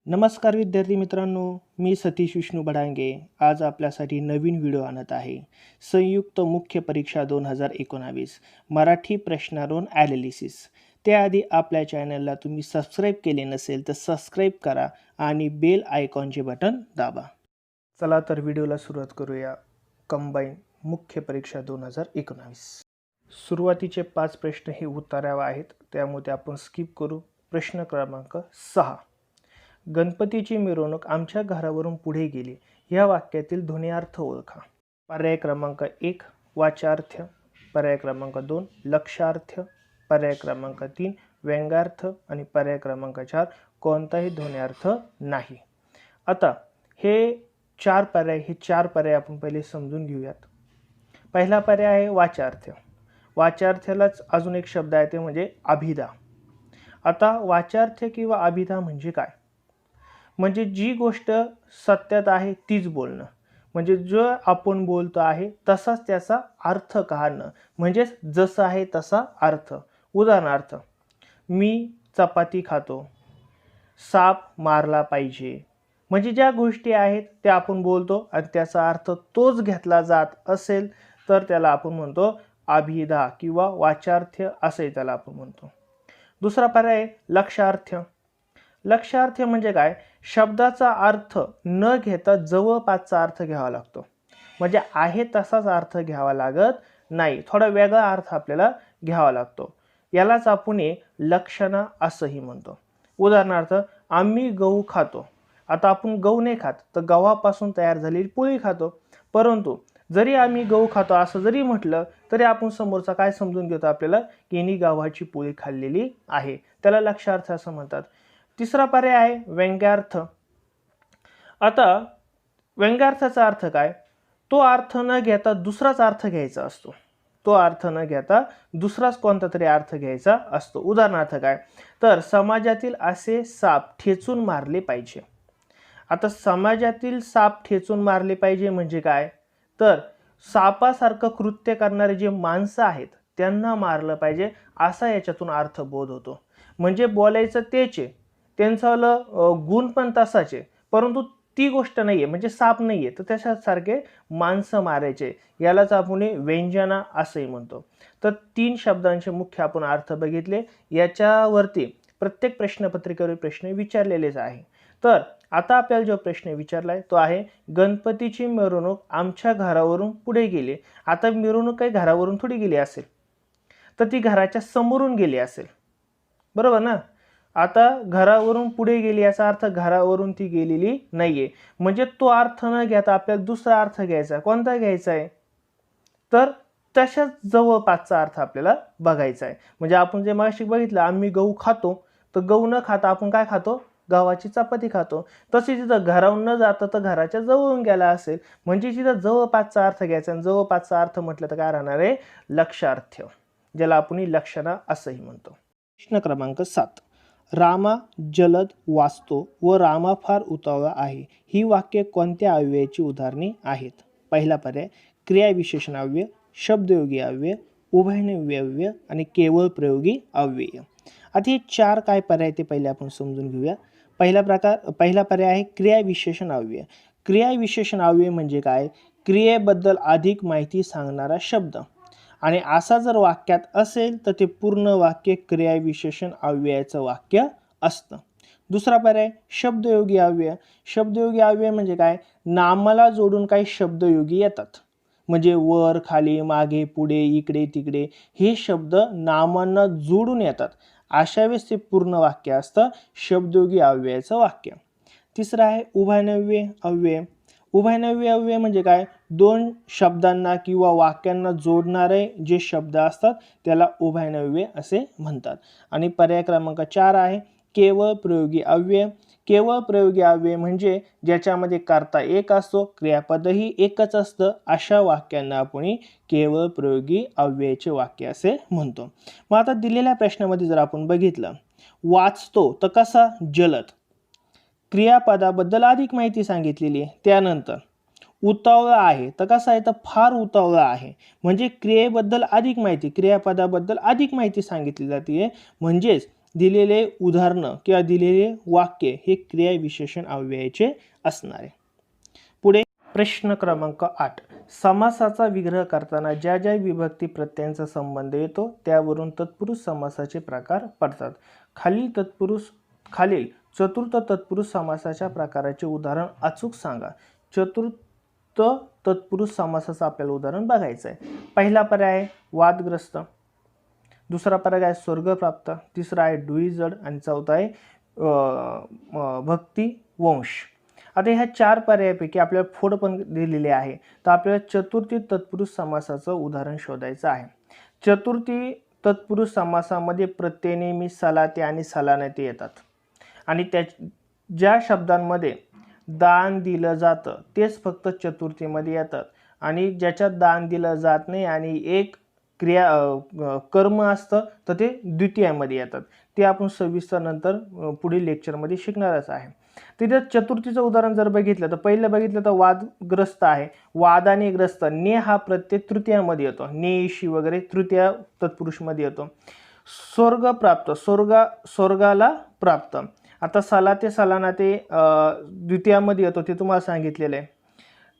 नमस्कार विद्यार्थी मित्रांनो, मी सतीश विष्णू बडांगे आज आपल्यासाठी नवीन व्हिडिओ आणत आहे. संयुक्त मुख्य परीक्षा 2019 मराठी प्रश्नावरून ॲनालिसिस. त्याआधी आपल्या चॅनलला तुम्ही सबस्क्राईब केले नसेल तर सबस्क्राईब करा आणि बेल आयकॉनचे बटन दाबा. चला तर व्हिडिओला सुरुवात करूया. कंबाईन मुख्य परीक्षा 2019. सुरुवातीचे 5 प्रश्न हे उत्तरावर आहेत, त्यामुळे आपण स्किप करू. प्रश्न क्रमांक 6. गणपतीची मिरवणूक आमच्या घरावरून पुढे गेली. या वाक्यातील ध्वन्यार्थ ओळखा. पर्याय क्रमांक 1 वाचार्थ, पर्याय क्रमांक 2 लक्षार्थ, पर्याय क्रमांक 3 व्यंग्यार्थ आणि पर्याय क्रमांक 4 कोणताही ध्वन्यार्थ नाही. आता हे चार पर्याय आपण पहिले समजून घेऊयात. पहिला पर्याय आहे वाचार्थ. वाचार्थालाच अजून एक शब्द आहे, ते म्हणजे अभिधा. आता वाचार्थ किंवा अभिधा म्हणजे काय? म्हणजे जी गोष्ट सत्यात आहे तीच बोलणं, म्हणजे जो आपण बोलतो आहे तसाच त्याचा अर्थ काढणं, म्हणजे जसं आहे तसा अर्थ. उदाहरणार्थ, मी चपाती खातो, साप मारला पाहिजे, म्हणजे ज्या गोष्टी आहेत त्या आपण बोलतो आणि त्याचा अर्थ तोच घेतला जात असेल तर त्याला आपण म्हणतो अभिधा किंवा वाचार्थ असे त्याला आपण म्हणतो. दुसरा पर्याय लक्षार्थ. लक्षार्थ म्हणजे काय? शब्दाचा अर्थ न घेता जवळपासचा अर्थ घ्यावा लागतो, म्हणजे आहे तसाच अर्थ घ्यावा लागत नाही, थोडा वेगळा अर्थ आपल्याला घ्यावा लागतो. यालाच आपण लक्षणा असंही म्हणतो. उदाहरणार्थ, आम्ही गहू खातो. आता आपण गहू नाही खात, तर गव्हापासून तयार झालेली पोळी खातो. परंतु जरी आम्ही गहू खातो असं जरी म्हटलं तरी आपण समोरचा काय समजून घेतो आपल्याला, की यांनी गव्हाची पोळी खाल्लेली आहे, त्याला लक्षार्थ असं म्हणतात. तिसरा पर्याय आहे व्यंग्यार्थ. आता व्यंग्यार्थाचा अर्थ काय? तो अर्थ न घेता दुसराच अर्थ घ्यायचा असतो. तो अर्थ न घेता दुसराच कोणता तरी अर्थ घ्यायचा असतो. उदाहरणार्थ काय? तर समाजातील असे साप ठेचून मारले पाहिजे. आता समाजातील साप ठेचून मारले पाहिजे म्हणजे काय? तर सापासारखं कृत्य करणारे जे माणसं आहेत त्यांना मारलं पाहिजे, असा याच्यातून अर्थबोध होतो. म्हणजे बोलायचं तेच आहे, त्यांचं गुण पण तसाच आहे, परंतु ती गोष्ट नाही आहे, म्हणजे साप नाही आहे तर त्याच्यासारखे माणसं मारायचे. यालाच आपण व्यंजना असंही म्हणतो. तर 3 शब्दांचे मुख्य आपण अर्थ बघितले. याच्यावरती प्रत्येक प्रश्नपत्रिकेवर प्रश्न विचारलेलेच आहे. तर आता आपल्याला जो प्रश्न विचारला आहे तो आहे गणपतीची मिरवणूक आमच्या घरावरून पुढे गेली. आता मिरवणूक काही घरावरून थोडी गेली असेल, तर ती घराच्या समोरून गेली असेल, बरोबर ना? आता घरावरून पुढे गेली याचा अर्थ घरावरून ती गेलेली नाहीये, म्हणजे तो अर्थ न घेता आपल्याला दुसरा अर्थ घ्यायचा. कोणता घ्यायचा आहे? तर तशाच जवळपासचा अर्थ आपल्याला बघायचा आहे. म्हणजे आपण जे मागाशी बघितलं, आम्ही गहू खातो, तर गहू न खाता आपण काय खातो? गव्हाची चपाती खातो. तशी तिथं घरावरून न जाता तर घराच्या जवळून गेला असेल, म्हणजे तिथं जवळपासचा अर्थ घ्यायचा. आणि जवळपासचा अर्थ म्हटलं तर काय राहणार आहे? लक्षार्थ, ज्याला आपण लक्षणा असंही म्हणतो. प्रश्न क्रमांक 7. रामा जलद वाचतो व रामा फार उतावळा आहे. ही वाक्य कोणत्या अव्ययाची उदाहरणे आहेत? पहिला पर्याय क्रियाविशेषण अव्यय, शब्दयोगी अव्यय, उभयनव्य अव्यय आणि केवळ प्रयोगी अव्यय. आता हे 4 काय पर्याय ते पहिले आपण समजून घेऊया. पहिला पर्याय आहे क्रियाविशेषण अव्यय. क्रियाविशेषण अव्यय म्हणजे काय? क्रियेबद्दल अधिक माहिती सांगणारा शब्द, आणि असा जर वाक्यात असेल तर ते पूर्ण वाक्य क्रियाविशेषण अव्ययाचं वाक्य असतं. दुसरा पर्याय शब्दयोगी अव्यय. शब्दयोगी अव्यय म्हणजे काय? नामाला जोडून काही शब्दयोगी येतात, म्हणजे वर, खाली, मागे, पुढे, इकडे, तिकडे हे शब्द नामांना जोडून येतात. अशा वेळेस ते पूर्ण वाक्य असतं शब्दयोगी अव्ययाचं वाक्य. तिसरं आहे उभयनव्य अव्यय. उभयनव्य अव्यय म्हणजे काय? 2 शब्दांना किंवा वाक्यांना जोडणारे जे शब्द असतात त्याला उभयनव्य असे म्हणतात. आणि पर्याय क्रमांक 4 आहे केवळ प्रयोगी अव्यय. केवळ प्रयोगी अव्यय म्हणजे ज्याच्यामध्ये कर्ता एक असतो, क्रियापदही एकच असतं, अशा वाक्यांना आपण केवळ प्रयोगी अव्ययाचे वाक्य असे म्हणतो. मग आता दिलेल्या प्रश्नामध्ये जर आपण बघितलं, वाचतो तर कसा? जलद. क्रियापदाबद्दल अधिक माहिती सांगितलेली आहे. त्यानंतर उतावळा आहे तर कसा आहे? तर फार उतावळा आहे, म्हणजे क्रियेबद्दल अधिक माहिती, क्रियापदाबद्दल अधिक माहिती सांगितली जाते. म्हणजेच दिलेले उदाहरणं किंवा दिलेले वाक्य हे क्रियाविशेषण अव्ययाचे असणार आहे. पुढे प्रश्न क्रमांक 8. समासाचा विग्रह करताना ज्या ज्या विभक्ती प्रत्ययांचा संबंध येतो त्यावरून तत्पुरुष समासाचे प्रकार पडतात. खालील चतुर्थ तत्पुरुष समासाच्या प्रकाराचे उदाहरण अचूक सांगा. चतुर्थ तत्पुरुष समासाचं आपल्याला उदाहरण बघायचं आहे. पहिला पर्याय आहे वादग्रस्त, दुसरा पर्याय आहे स्वर्गप्राप्त, तिसरा आहे डुईजड आणि चौथा आहे भक्ती वंश. आता ह्या 4 पर्यायापैकी आपल्याला फोड पण दिलेले आहे, तर आपल्याला चतुर्थी तत्पुरुष समासाचं उदाहरण शोधायचं आहे. चतुर्थी तत्पुरुष समासामध्ये प्रत्यय नेहमी सलाते आणि सलानते येतात आणि ज्या शब्दांमध्ये दान दिलं जातं तेच फक्त चतुर्थीमध्ये येतात आणि ज्याच्यात दान दिलं जात नाही आणि एक कर्म असतं तर ते द्वितीयामध्ये येतात. ते आपण सविस्तर नंतर पुढील लेक्चरमध्ये शिकणारच आहे. तिथे चतुर्थीचं उदाहरण जर बघितलं तर पहिलं बघितलं तर वादग्रस्त आहे. वादाने ग्रस्त, ने हा प्रत्यय तृतीयामध्ये येतो, नेशी वगैरे तृतीया तत्पुरुषमध्ये येतो. स्वर्गप्राप्त, स्वर्गाला प्राप्त. आता सलाते सलानाते द्वितीयामध्ये येतो, ते तुम्हाला सांगितलेलं आहे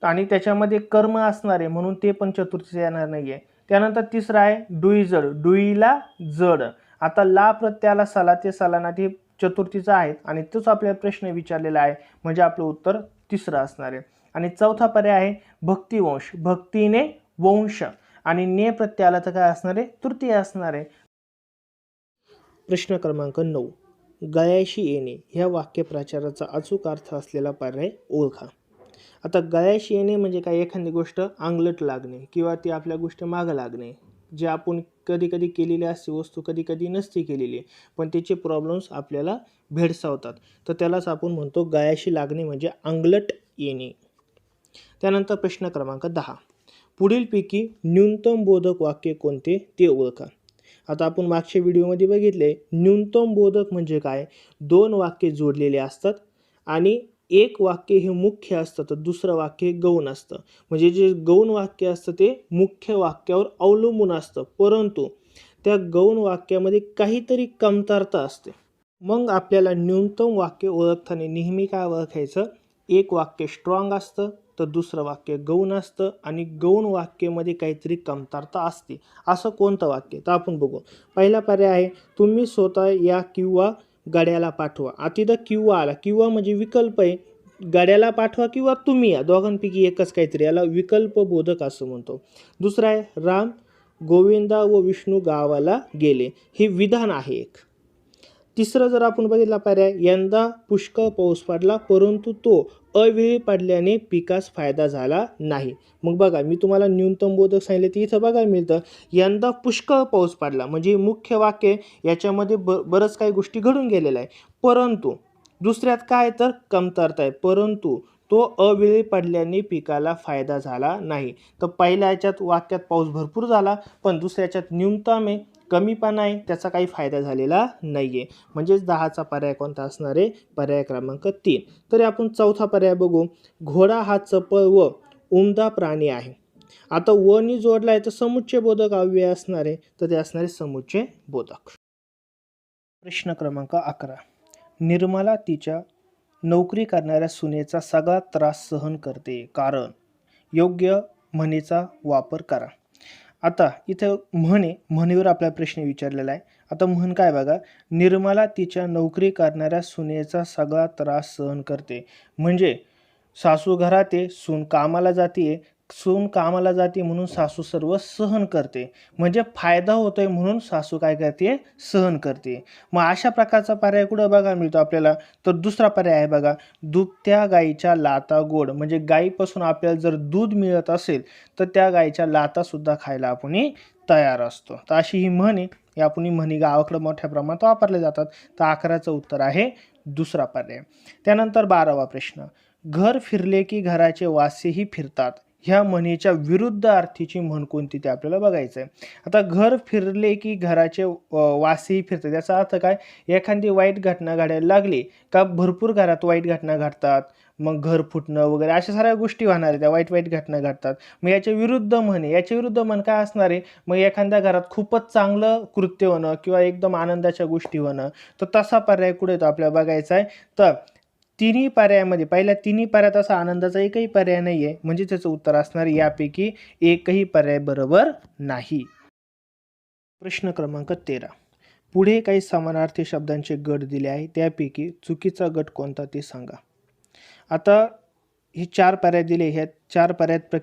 आणि त्याच्यामध्ये कर्म असणार आहे म्हणून ते पण चतुर्थीचं येणार नाही आहे. त्यानंतर तिसरा आहे डुईजड, डुईला जड. आता ला प्रत्ययाला सलाते सलानाते चतुर्थीचा आहेत आणि तोच आपल्याला प्रश्न विचारलेला आहे म्हणजे आपलं उत्तर तिसरं असणार आहे. आणि चौथा पर्याय आहे भक्तिवंश, भक्तीने वंश आणि ने प्रत्ययाला तर काय असणार आहे तृतीय असणार आहे. प्रश्न क्रमांक 9. गळ्याशी येणे ह्या वाक्यप्रचाराचा अचूक अर्थ असलेला पर्याय ओळखा. आता गळ्याशी येणे म्हणजे काय, एखादी गोष्ट अंगलट लागणे किंवा ती आपल्या गोष्टी मागं लागणे, जे आपण कधी कधी केलेली असते वस्तू कधी कधी नसते केलेली पण त्याचे प्रॉब्लेम्स आपल्याला भेडसावतात, तर त्यालाच आपण म्हणतो गळ्याशी लागणे म्हणजे अंगलट येणे. त्यानंतर प्रश्न क्रमांक 10. पुढीलपैकी न्यूनतम बोधक वाक्य कोणते ते ओळखा. आता आपण मागच्या व्हिडिओमध्ये बघितले न्यूनतम बोधक म्हणजे काय, 2 वाक्य जोडलेले असतात आणि एक वाक्य हे मुख्य असतं तर दुसरं वाक्य गौण असतं. म्हणजे जे गौण वाक्य असतं ते मुख्य वाक्यावर अवलंबून असतं परंतु त्या गौण वाक्यामध्ये काहीतरी कमतरता असते. मग आपल्याला न्यूनतम वाक्य ओळखताना नेहमी काय ओळखायचं, एक वाक्य स्ट्रॉंग असतं तर दुसरं वाक्य गौण असतं आणि गौण वाक्यामध्ये काहीतरी कमतरता असते. असं कोणतं वाक्य तर आपण बघू. पहिला पर्याय आहे तुम्ही स्वतः या किंवा गाड्याला पाठवा. आता किंवा आला, किंवा म्हणजे विकल्प आहे, गाड्याला पाठवा किंवा तुम्ही या, दोघांपैकी एकच काहीतरी, याला विकल्प बोधक असं म्हणतो. दुसरा आहे राम गोविंदा व विष्णू गावाला गेले, हे विधान आहे एक. तिसरं जर आपण बघितला पर्याय यंदा पुष्कळ पाऊस पडला परंतु तो अवेळी पडल्याने पिकास फायदा झाला नाही. मग बघा मी तुम्हाला न्यूनतम बोधक सांगितले ते इथं बघायला मिळतं यंदा पुष्कळ पाऊस पडला म्हणजे मुख्य वाक्य याच्यामध्ये बरंच काही गोष्टी घडून गेलेल्या आहे परंतु दुसऱ्यात काय तर कमतरता आहे परंतु तो अवेळी पडल्याने पिकाला फायदा झाला नाही. तर पहिल्या याच्यात वाक्यात पाऊस भरपूर झाला पण दुसऱ्या याच्यात न्यूनतम आहे, कमीपणा आहे, त्याचा काही फायदा झालेला नाही आहे. म्हणजेच 10चा पर्याय कोणता असणार आहे, पर्याय क्रमांक 3. तरी आपण चौथा पर्याय बघू. घोडा हा चपळ व उमदा प्राणी आहे. आता वनी जोडला आहे तर समुच्चय बोधक अव्यय असणार आहे तर ते असणार आहे समुच्चय बोधक. प्रश्न क्रमांक 11. निर्मला तिच्या नोकरी करणाऱ्या सुनेचा सगळा त्रास सहन करते कारण योग्य म्हणीचा वापर करा. आता इथं म्हणीवर आपला प्रश्न विचारलेला आहे. आता म्हण काय बघा, निर्मला तिच्या नोकरी करणाऱ्या सुनेचा सगळा त्रास सहन करते म्हणजे सासू घरात आहे, सून कामाला जाते, सून कामाला जाते म्हणून सासू सर्व सहन करते म्हणजे फायदा होतोय म्हणून सासू काय करते सहन करते. मग अशा प्रकारचा पर्याय कुठं बघा मिळतो आपल्याला, तर दुसरा पर्याय आहे बघा दुभत्या गाईच्या लाता गोड म्हणजे गाईपासून आपल्याला जर दूध मिळत असेल तर त्या गाईच्या लाता सुद्धा खायला आपण तयार असतो. तर अशी ही म्हण आहे, या आपण म्हणी गावाकडे मोठ्या प्रमाणात वापरल्या जातात. तर 11चं उत्तर आहे दुसरा पर्याय. त्यानंतर 12वा प्रश्न. घर फिरले की घराचे वासेही फिरतात ह्या म्हणीच्या विरुद्ध अर्थीची म्हण कोणती ते आपल्याला बघायचं आहे. आता घर फिरले की घराचे वासेही फिरतात. याचा अर्थ काय? एखादी वाईट घटना घडायला लागली का भरपूर घरात वाईट घटना घडतात, मग घर फुटणं वगैरे अशा साऱ्या गोष्टी होणार आहेत, त्या वाईट वाईट घटना घडतात. मग याच्या विरुद्ध म्हण आहे. याच्या विरुद्ध म्हण काय असणार आहे? मग एखाद्या घरात खूपच चांगलं कृत्य होणं किंवा एकदम आनंदाच्या गोष्टी होणं. तर तसा पर्याय कुठे तो आपल्याला बघायचा आहे. तर तिन्ही पर्यायामध्ये पहिल्या तिन्ही पर्यायात असा आनंदाचा एकही पर्याय नाही आहे, म्हणजे त्याचं उत्तर असणार यापैकी एकही पर्याय बरोबर नाही. प्रश्न क्रमांक 13. पुढे काही समानार्थी शब्दांचे गट दिले आहे, त्यापैकी चुकीचा गट कोणता ते सांगा. आता हे 4 पर्याय दिले, ह्या 4 पर्यायात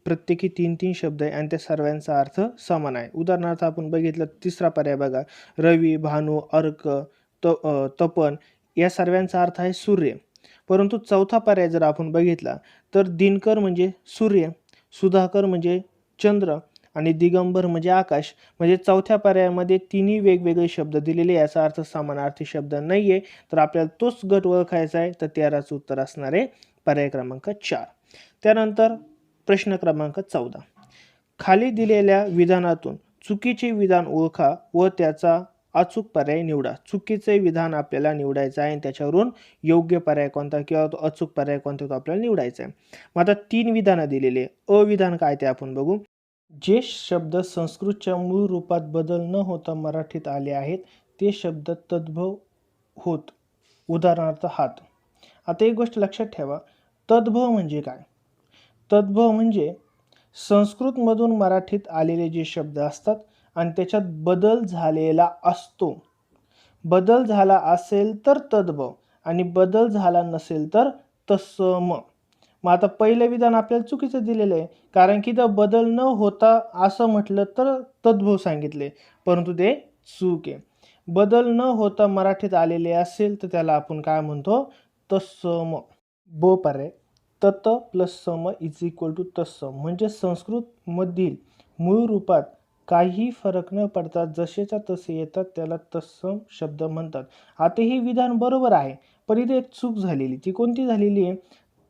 प्रत्येकी 3-3 शब्द आहे आणि त्या सर्वांचा अर्थ समान आहे. उदाहरणार्थ आपण बघितलं, तिसरा पर्याय बघा, रवी, भानू, अर्क, तपन या सर्वांचा अर्थ आहे सूर्य. परंतु चौथा पर्याय जर आपण बघितला तर दिनकर म्हणजे सूर्य, सुधाकर म्हणजे चंद्र आणि दिगंबर म्हणजे आकाश. म्हणजे चौथ्या पर्यायामध्ये तिन्ही वेगवेगळे शब्द दिलेले, याचा अर्थ समानार्थी शब्द नाही आहे. तर आपल्याला तोच गट ओळखायचा आहे. तर 13चं उत्तर असणार आहे पर्याय क्रमांक 4. त्यानंतर प्रश्न क्रमांक 14. खाली दिलेल्या विधानातून चुकीचे विधान ओळखा व त्याचा अचूक पर्याय निवडा. चुकीचे विधान आपल्याला निवडायचं आहे आणि त्याच्यावरून योग्य पर्याय कोणता किंवा तो अचूक पर्याय कोणता तो आपल्याला निवडायचा आहे. मग आता 3 विधानं दिलेले. अविधान काय ते आपण बघू. जे शब्द संस्कृतच्या मूळ रूपात बदल न होता मराठीत आले आहेत ते शब्द तद्भव होत. उदाहरणार्थ हात. आता एक गोष्ट लक्षात ठेवा, तद्भव म्हणजे काय? तद्भव म्हणजे संस्कृतमधून मराठीत आलेले जे शब्द असतात आणि त्याच्यात बदल झालेला असतो. बदल झाला असेल तर तद्भव आणि बदल झाला नसेल तर तत्सम. मग आता पहिलं विधान आपल्याला चुकीचं दिलेलं आहे, कारण की तर बदल न होता असं म्हटलं तर तद्भव सांगितले, परंतु ते चूक आहे. बदल न होता मराठीत आलेले असेल तर त्याला आपण काय म्हणतो? तत्सम. ब पर्याय, तत प्लस सम इज इक्वल टू तत्सम. म्हणजे संस्कृतमधील मूळ रूपात काही फरक न पडता जसेच्या तसे येतात त्याला तत्सम शब्द म्हणतात. आता हे विधान बरोबर आहे, पण इथे एक चूक झालेली. ती कोणती झालेली आहे?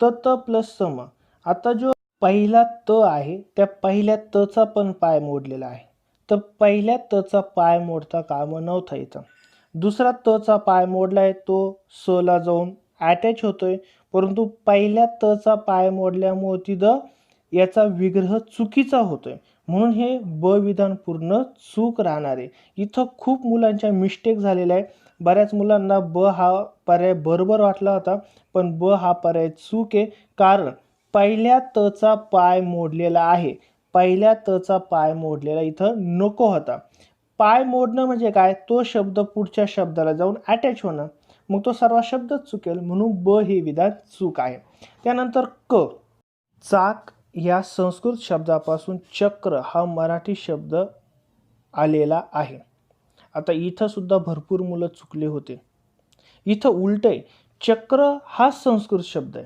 तत प्लस सम. आता जो पहिला त आहे त्या पहिल्या तचा पण पाय मोडलेला आहे, तर पहिल्या तचा पाय मोडता कामा नव्हता इथं. दुसरा तचा पाय मोडलाय, तो सला जाऊन अटॅच होतोय, परंतु पहिल्या तचा पाय मोडल्यामुळे तिथं याचा विग्रह चुकीचा होतोय, म्हणून हे ब विधान पूर्ण चूक राहणार आहे. इथं खूप मुलांच्या मिस्टेक झालेल्या आहे. बऱ्याच मुलांना ब हा पर्याय बरोबर वाटला होता, पण ब हा पर्याय चूक आहे, कारण पहिल्या तचा पाय मोडलेला आहे. पहिल्या तचा पाय मोडलेला इथं नको होता. पाय मोडणं म्हणजे काय? तो शब्द पुढच्या शब्दाला जाऊन अटॅच होणं, मग तो सर्व शब्दच चुकेल, म्हणून ब हे विधान चूक आहे. त्यानंतर क. चाक या संस्कृत शब्दापासून चक्र हा मराठी शब्द आलेला आहे. आता इथं सुद्धा भरपूर मुलं चुकले होते. इथं उलट आहे, चक्र हा संस्कृत शब्द आहे,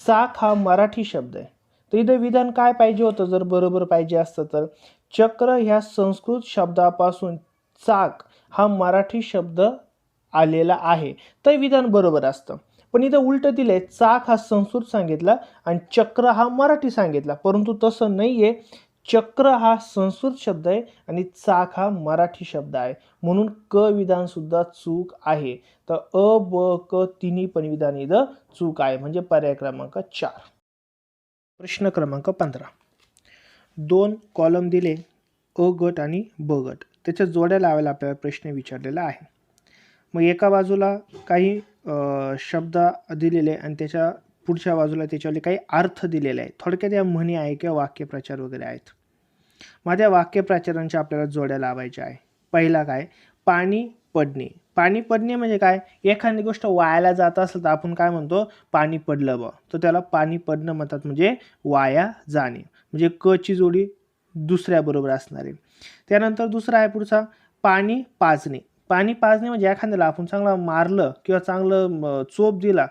चाक हा मराठी शब्द आहे. तर इथं विधान काय पाहिजे होतं? जर बरोबर पाहिजे असतं तर चक्र ह्या संस्कृत शब्दापासून चाक हा मराठी शब्द आलेला आहे, तर विधान बरोबर असतं. पण इथं उलट दिलंय, चाक हा संस्कृत सांगितला आणि चक्र हा मराठी सांगितला, परंतु तसं नाही आहे. चक्र हा संस्कृत शब्द आहे आणि चाक हा मराठी शब्द आहे, म्हणून क विधान सुद्धा चूक आहे. तर अ, ब, क तिन्ही पण विधान इथं चूक आहे, म्हणजे पर्याय क्रमांक 4. प्रश्न क्रमांक 15. 2 कॉलम दिले, अ गट आणि ब गट. त्याच्या जोड्या लावायला आपल्याला प्रश्न विचारलेला आहे. मग एका बाजूला काही शब्द दिलेले आणि त्याच्या पुढच्या बाजूला त्याच्यावरती काही अर्थ दिलेले आहेत. थोडक्यात या म्हणी आहे किंवा वाक्यप्रचार वगैरे आहेत. मग त्या वाक्यप्रचारांच्या आपल्याला जोड्या लावायच्या आहे. पहिला काय? पाणी पडणे. पाणी पडणे म्हणजे काय? एखादी गोष्ट वायाला जात असेल तर आपण काय म्हणतो? पाणी पडलं बा, तर त्याला पाणी पडणं म्हणतात, म्हणजे वाया जाणे. म्हणजे क ची जोडी दुसऱ्या बरोबर असणार आहे. त्यानंतर दुसरा आहे पुढचा, पाणी पाजणे. पाणी पाजणे म्हणजे एखाद्याला आपण चांगलं मारलं किंवा चांगलं चोप दिला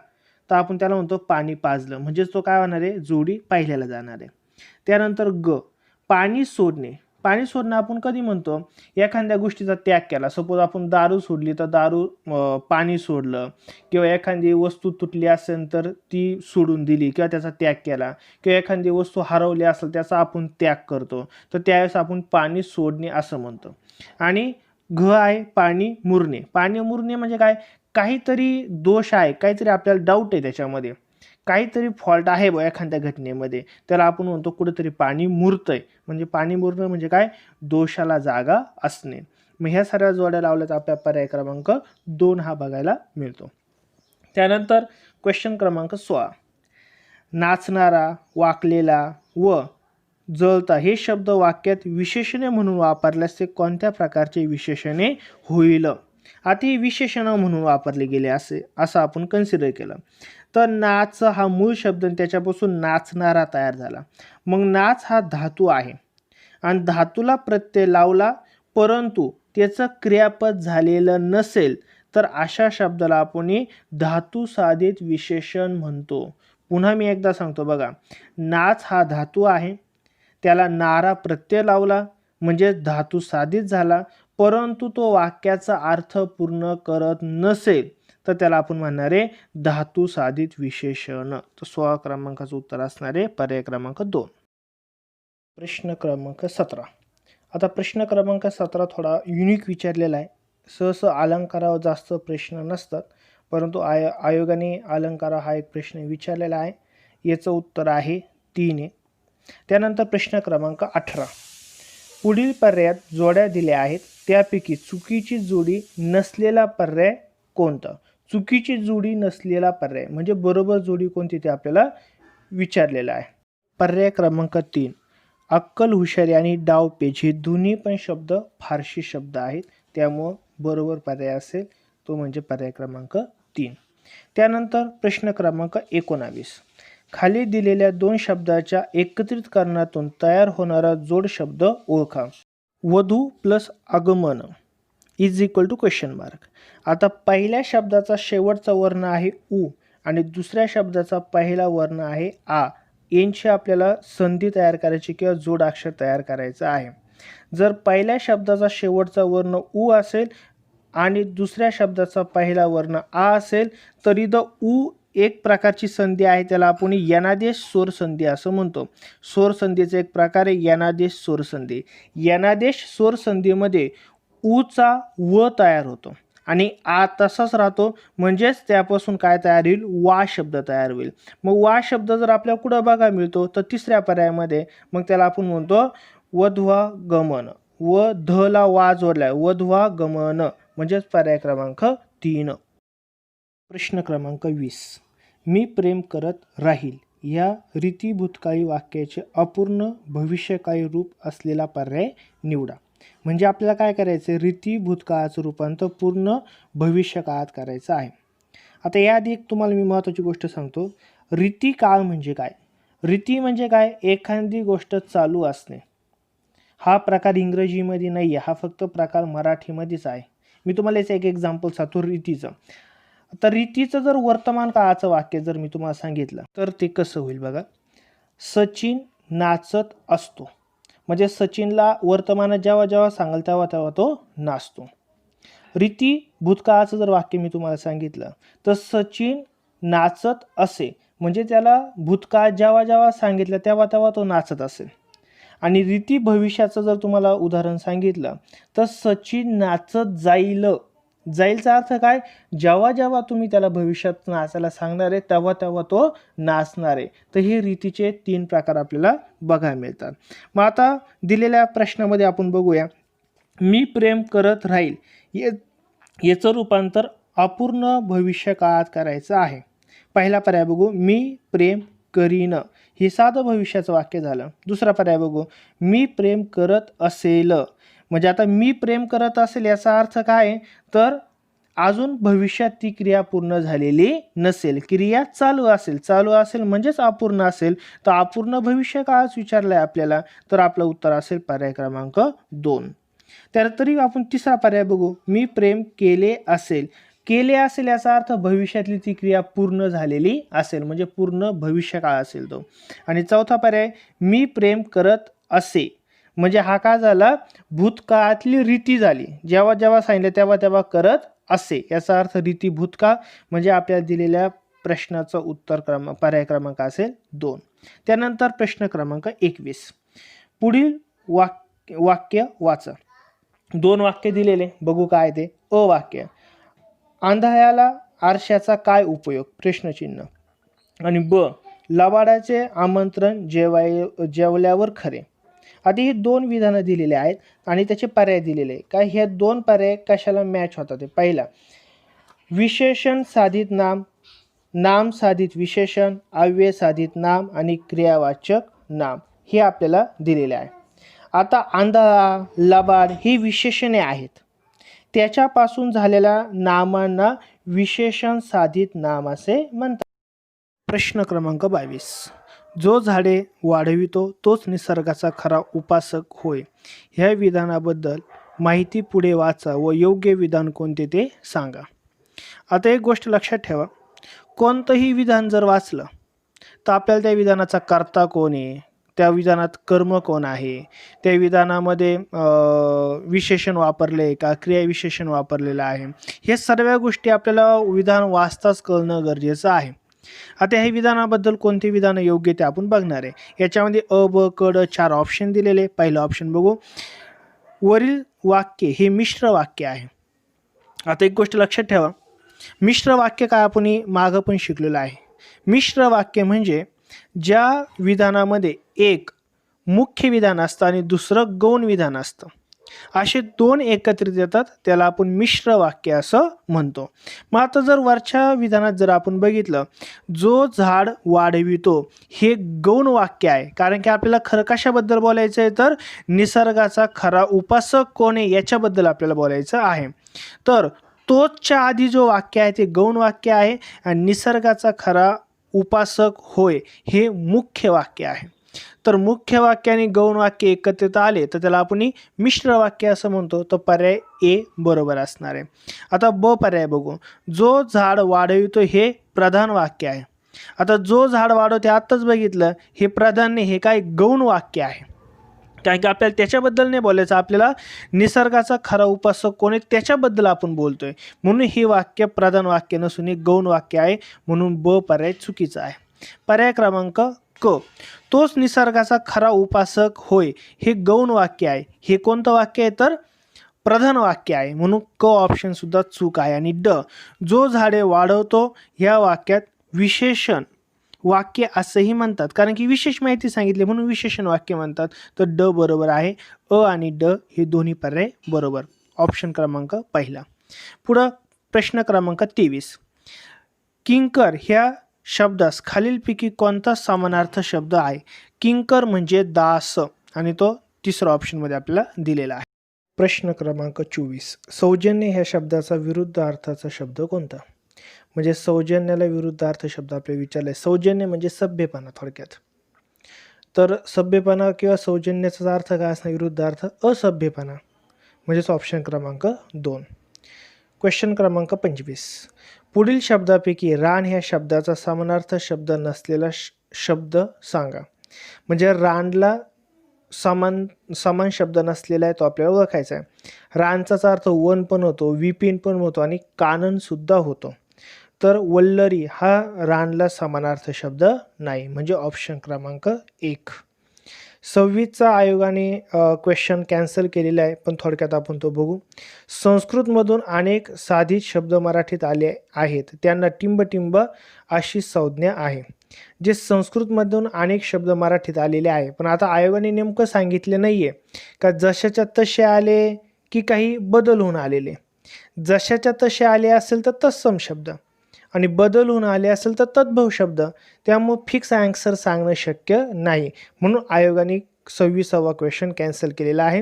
तर आपण त्याला म्हणतो पाणी पाजलं, म्हणजेच तो काय होणार आहे? जोडी पाहिल्याला जाणार आहे. त्यानंतर ग, पाणी सोडणे. पाणी सोडणं आपण कधी म्हणतो? एखाद्या गोष्टीचा त्याग केला. सपोज आपण दारू सोडली तर पाणी सोडलं, किंवा एखादी वस्तू तुटली असेल तर ती सोडून दिली किंवा त्याचा त्याग केला, किंवा एखादी वस्तू हरवली असेल त्याचा आपण त्याग करतो, तर त्यावेळेस आपण पाणी सोडणे असं म्हणतो. आणि घ आहे पाणी मुरणे. पाणी मुरणे म्हणजे काय? काहीतरी दोष आहे, काहीतरी आपल्याला डाऊट आहे, त्याच्यामध्ये काहीतरी फॉल्ट आहे बघ एखाद्या घटनेमध्ये, त्याला आपण म्हणतो कुठेतरी पाणी मुरतंय. म्हणजे पाणी मुरणं म्हणजे काय? दोषाला जागा असणे. मग ह्या सर्व जोड्या लावल्या तर आपल्या पर्याय क्रमांक 2 हा बघायला मिळतो. त्यानंतर क्वेश्चन क्रमांक 16. नाचणारा, वाकलेला व जळता हे शब्द वाक्यात विशेषणे म्हणून वापरल्यास ते कोणत्या प्रकारचे विशेषणे होईल? आता ही विशेषणं म्हणून वापरले गेले असं आपण कन्सिडर केलं तर नाच हा मूळ शब्द त्याच्यापासून नाचणारा तयार झाला. मग नाच हा धातू आहे आणि धातूला प्रत्यय लावला परंतु त्याचं क्रियापद झालेलं नसेल तर अशा शब्दाला आपण धातू साधित विशेषण म्हणतो. पुन्हा मी एकदा सांगतो बघा, नाच हा धातू आहे, त्याला नारा प्रत्यय लावला म्हणजे धातू साधित झाला, परंतु तो वाक्याचा अर्थ पूर्ण करत नसेल तर त्याला आपण म्हणणार आहे धातू साधित विशेषण. तर 16 क्रमांकाचं उत्तर असणार आहे पर्याय क्रमांक 2. प्रश्न क्रमांक 17. आता प्रश्न क्रमांक 17 थोडा युनिक विचारलेला आहे. सहसा अलंकारावर जास्त प्रश्न नसतात, परंतु आयोगाने अलंकार हा एक प्रश्न विचारलेला आहे. याचं उत्तर आहे 3 आहे. त्यानंतर प्रश्न क्रमांक 18. पुढील पर्यायात जोड्या दिल्या आहेत त्यापैकी चुकीची जोडी नसलेला पर्याय कोणता? चुकीची जोडी नसलेला पर्याय म्हणजे बरोबर जोडी कोणती ते आपल्याला विचारलेलं आहे. पर्याय क्रमांक 3. अक्कल, हुशारी आणि डावपेच हे दोन्ही पण शब्द फारसी शब्द आहेत, त्यामुळं बरोबर पर्याय असेल तो म्हणजे पर्याय क्रमांक 3. त्यानंतर प्रश्न क्रमांक 19. खाली दिलेल्या 2 शब्दाच्या एकत्रितकरणातून तयार होणारा जोड शब्द ओळखा. वधू प्लस आगमन is equal to question mark. आता पहिल्या शब्दाचा शेवटचा वर्ण आहे उ आणि दुसऱ्या शब्दाचा पहिला वर्ण आहे आ. यांची आपल्याला संधी तयार करायची किंवा जोड अक्षर तयार करायचं आहे. जर पहिल्या शब्दाचा शेवटचा वर्ण उ असेल आणि दुसऱ्या शब्दाचा पहिला वर्ण आ असेल तर इथं उ एक प्रकारची संधी आहे, त्याला आपण यनादेश स्वर संधी असं म्हणतो. स्वर संधीचा एक प्रकार आहे यनादेश स्वर संधी. यनादेश स्वर संधीमध्ये उचा व तयार होतो आणि आ तसाच राहतो, म्हणजेच त्यापासून काय तयार होईल? वा शब्द तयार होईल. मग वा शब्द जर आपल्याला कुठं बघा मिळतो तर तिसऱ्या पर्यायामध्ये. मग त्याला आपण म्हणतो वध्वा गमन. व धला वा जोडलाय वध्वा गमन म्हणजेच पर्याय क्रमांक 3. प्रश्न क्रमांक 20. मी प्रेम करत राहील या रीती भूतकाळी वाक्याचे अपूर्ण भविष्यकाळी रूप असलेला पर्याय निवडा. म्हणजे आपल्याला काय करायचं? रीती भूतकाळाचं रूपांतर पूर्ण भविष्यकाळात करायचं आहे. आता याआधी एक तुम्हाला मी महत्त्वाची गोष्ट सांगतो. रीती काळ म्हणजे काय? रीती म्हणजे काय? एखादी गोष्ट चालू असणे. हा प्रकार इंग्रजीमध्ये नाही आहे, हा फक्त प्रकार मराठीमध्येच आहे. मी तुम्हाला याचं एक एक्झाम्पल सांगतो रीतीचं. आता रीतीचं जर वर्तमान काळाचं वाक्य जर मी तुम्हाला सांगितलं तर ते कसं होईल बघा. सचिन नाचत असतो. म्हणजे सचिनला वर्तमानात जेव्हा जेव्हा सांगाल तेव्हा तेव्हा तो नाचतो. रीती भूतकाळाचं जर वाक्य मी तुम्हाला सांगितलं तर सचिन नाचत असे, म्हणजे त्याला भूतकाळ जेव्हा जेव्हा सांगितलं तेव्हा तेव्हा तो नाचत असेल. आणि रीती भविष्याचं जर तुम्हाला उदाहरण सांगितलं तर सचिन नाचत जाईल. जाईलचा अर्थ काय? जेव्हा जेव्हा तुम्ही त्याला भविष्यात नाचायला सांगणार आहे तेव्हा तेव्हा तो नाचणार आहे. तर हे रीतीचे 3 प्रकार आपल्याला बघायला मिळतात. मग आता दिलेल्या प्रश्नामध्ये आपण बघूया. मी प्रेम करत राहील याचं रूपांतर अपूर्ण भविष्य काळात करायचं आहे. पहिला पर्याय बघू, मी प्रेम करीन. हे साधं भविष्याचं वाक्य झालं. दुसरा पर्याय बघू, मी प्रेम करत असेल. म्हणजे आता मी प्रेम करत असेल याचा अर्थ काय? तर अजून भविष्यात ती क्रिया पूर्ण झालेली नसेल, क्रिया चालू असेल. चालू असेल म्हणजेच अपूर्ण असेल. तर अपूर्ण भविष्य काळच विचारलंय आपल्याला, तर आपलं उत्तर असेल पर्याय क्रमांक 2. तरी आपण तिसरा पर्याय बघू, मी प्रेम केले असेल. केले असेल याचा अर्थ भविष्यातली ती क्रिया पूर्ण झालेली असेल, म्हणजे पूर्ण भविष्यकाळ असेल तो. आणि चौथा पर्याय, मी प्रेम करत असे. म्हणजे हा काय झाला, भूतकाळातली रीती झाली, जेव्हा जेव्हा सांगितलं तेव्हा तेव्हा करत असे, याचा अर्थ रीती भूतकाळ. म्हणजे आपल्याला दिलेल्या प्रश्नाचं उत्तर पर्याय क्रमांक असेल 2. त्यानंतर प्रश्न क्रमांक 21. पुढील वाक्य वाचा. 2 वाक्य दिलेले, बघू काय ते. अ वाक्य, आंधळ्याला आरशाचा काय उपयोग, प्रश्नचिन्ह. आणि ब, लबाडाचे आमंत्रण जेवल्यावर खरे. आता ही 2 विधानं दिलेली आहेत आणि त्याचे पर्याय दिलेले काय. ह्या 2 पर्याय कशाला मॅच होतात ते. पहिला, विशेषण साधित नाम, नाम साधित विशेषण, अव्यय साधित नाम आणि क्रियावाचक नाम, हे आपल्याला दिलेले आहे. आता आंधळा, लबाड ही विशेषणे आहेत, त्याच्यापासून झालेल्या नामांना विशेषण साधित नाम असे म्हणतात. प्रश्न क्रमांक 22. जो झाडे वाढवितो तोच निसर्गाचा खरा उपासक होय. ह्या विधानाबद्दल माहिती पुढे वाचा व योग्य विधान कोणते ते सांगा. आता एक गोष्ट लक्षात ठेवा, कोणतंही विधान जर वाचलं तर आपल्याला त्या विधानाचा कर्ता कोण आहे, त्या विधानात कर्म कोण आहे, त्या विधानामध्ये विशेषण वापरले का, क्रियाविशेषण वापरलेलं आहे, हे सर्व गोष्टी आपल्याला विधान वाचताच कळणं गरजेचं आहे. आता हे विधानाबद्दल कोणते विधान योग्य ते आपण बघणार आहे. याच्यामध्ये अ, ब, क, ड 4 ऑप्शन दिलेले. पहिलं ऑप्शन बघू, वरील वाक्य हे मिश्र वाक्य आहे. आता एक गोष्ट लक्षात ठेवा, मिश्र वाक्य काय आपण मागं पण शिकलेलं आहे. मिश्र वाक्य म्हणजे ज्या विधानामध्ये एक मुख्य विधान असतं आणि दुसरं गौण विधान असतं, असे 2 एकत्रित येतात, त्याला आपण मिश्र वाक्य असं म्हणतो. मग आता जर वरच्या विधानात जर आपण बघितलं, जो झाड वाढवितो हे गौण वाक्य आहे, कारण की आपल्याला खरं कशाबद्दल बोलायचं आहे, तर निसर्गाचा खरा उपासक कोण आहे याच्याबद्दल आपल्याला बोलायचं आहे. तर तोच्या आधी जो वाक्य आहे ते गौण वाक्य आहे आणि निसर्गाचा खरा उपासक होय हे मुख्य वाक्य आहे. तर मुख्य वाक्य आणि गौण वाक्य एकत्रित आले तर त्याला आपण मिश्र वाक्य असं म्हणतो. तर पर्याय ए बरोबर असणार आहे. आता ब पर्याय बघू, जो झाड वाढवितो हे प्रधान वाक्य आहे. आता जो झाड वाढवते आत्ताच बघितलं, हे प्रधान नाही, हे काय गौण वाक्य आहे. कारण की आपल्याला त्याच्याबद्दल नाही बोलायचं, आपल्याला निसर्गाचा खरा उपासक कोण आहे त्याच्याबद्दल आपण बोलतोय, म्हणून हे वाक्य प्रधान वाक्य नसून एक गौण वाक्य आहे, म्हणून ब पर्याय चुकीचा आहे. पर्याय क्रमांक क, तोच निसर्गाचा खरा उपासक होय हे गौण वाक्य आहे. हे कोणतं वाक्य आहे, तर प्रधान वाक्य आहे, म्हणून क ऑप्शन सुद्धा चूक आहे. आणि ड, जो झाडे वाढवतो ह्या वाक्यात विशेषण वाक्य असंही म्हणतात, कारण की विशेष माहिती सांगितली म्हणून विशेषण वाक्य म्हणतात. तर ड बरोबर आहे. अ आणि ड हे दोन्ही पर्याय बरोबर, ऑप्शन क्रमांक पहिला. पुढं प्रश्न क्रमांक 23. किंकर ह्या शब्दास खालीलपैकी कोणता समानार्थ शब्द आहे. किंकर म्हणजे दास आणि तो तिसरा ऑप्शनमध्ये आपल्याला दिलेला आहे. प्रश्न क्रमांक 24. सौजन्य ह्या शब्दाचा विरुद्ध अर्थाचा शब्द कोणता. म्हणजे सौजन्याला विरुद्धार्थ शब्द आपल्याला विचारले. सौजन्य म्हणजे सभ्यपणा थोडक्यात. तर सभ्यपणा किंवा सौजन्याचा अर्थ काय असणार, विरुद्धार्थ असभ्यपणा, म्हणजेच ऑप्शन क्रमांक 2. क्वेश्चन क्रमांक 25. पुढील शब्दापैकी रान ह्या शब्दाचा समानार्थ शब्द नसलेला शब्द सांगा. म्हणजे रानला समान शब्द नसलेला आहे तो आपल्याला ओळखायचा आहे. रानचा अर्थ वन पण होतो, विपिन पण होतो आणि कानन सुद्धा होतो. तर वल्लरी हा रानला समानार्थ शब्द नाही, म्हणजे ऑप्शन क्रमांक 1. 26चा आयोगाने क्वेश्चन कॅन्सल केलेला आहे, पण थोडक्यात आपण तो बघू. संस्कृतमधून अनेक साधित शब्द मराठीत आले आहेत, त्यांना टिंब अशी संज्ञा आहे. जे संस्कृतमधून अनेक शब्द मराठीत आलेले आहे, पण आता आयोगाने नेमकं सांगितले नाही आहे का जशाच्या तसे आले की काही बदल होऊन आलेले. जशाच्या तसे आले असेल तर तत्सम शब्द आणि बदल होऊन आले असेल तर तद्भव शब्द, त्यामुळे फिक्स आन्सर सांगणं शक्य नाही, म्हणून आयोगाने 26वा क्वेश्चन कॅन्सल केलेला आहे.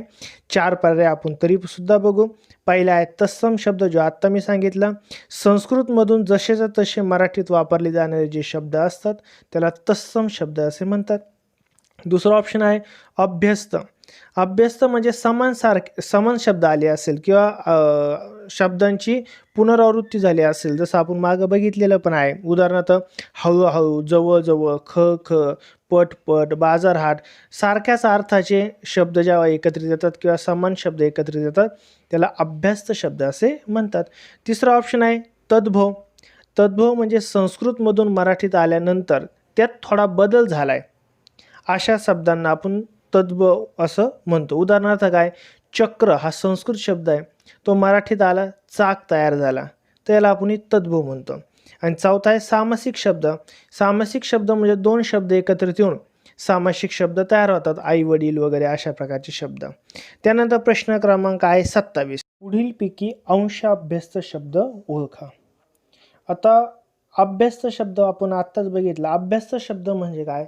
4 पर्याय आपण तरी सुद्धा बघू. पहिला आहे तत्सम शब्द, जो आत्ता मी सांगितला. संस्कृतमधून जसेच्या तसे मराठीत वापरले जाणारे जे शब्द असतात त्याला तत्सम शब्द असे म्हणतात. दुसरा ऑप्शन आहे अभ्यस्त. अभ्यस्त म्हणजे समान शब्द आले असेल किंवा शब्दांची पुनरावृत्ती झाली असेल, जसं आपण मागं बघितलेलं पण आहे. उदाहरणार्थ हळूहळू, जवळजवळ, ख ख, पट पट, बाजार हाट सारख्याच अर्थाचे शब्द जेव्हा एकत्रित येतात किंवा समान शब्द एकत्रित येतात त्याला अभ्यस्त शब्द असे म्हणतात. तिसरा ऑप्शन आहे तद्भव. तद्भव म्हणजे संस्कृतमधून मराठीत आल्यानंतर त्यात थोडा बदल झाला आहे, अशा शब्दांना आपण तद्भव असं म्हणतो. उदाहरणार्थ काय, चक्र हा संस्कृत शब्द आहे, तो मराठीत आला, चाक तयार झाला, त्याला आपण तद्भव म्हणतो. आणि चौथा आहे सामासिक शब्द. सामासिक शब्द म्हणजे दोन शब्द एकत्रित येऊन सामासिक शब्द तयार होतात, आई वडील वगैरे अशा प्रकारचे शब्द. त्यानंतर प्रश्न क्रमांक आहे 27. पुढीलपैकी अंशाभ्यस्त शब्द ओळखा. आता अभ्यस्त शब्द आपण आत्ताच बघितला. अभ्यस्त शब्द म्हणजे काय,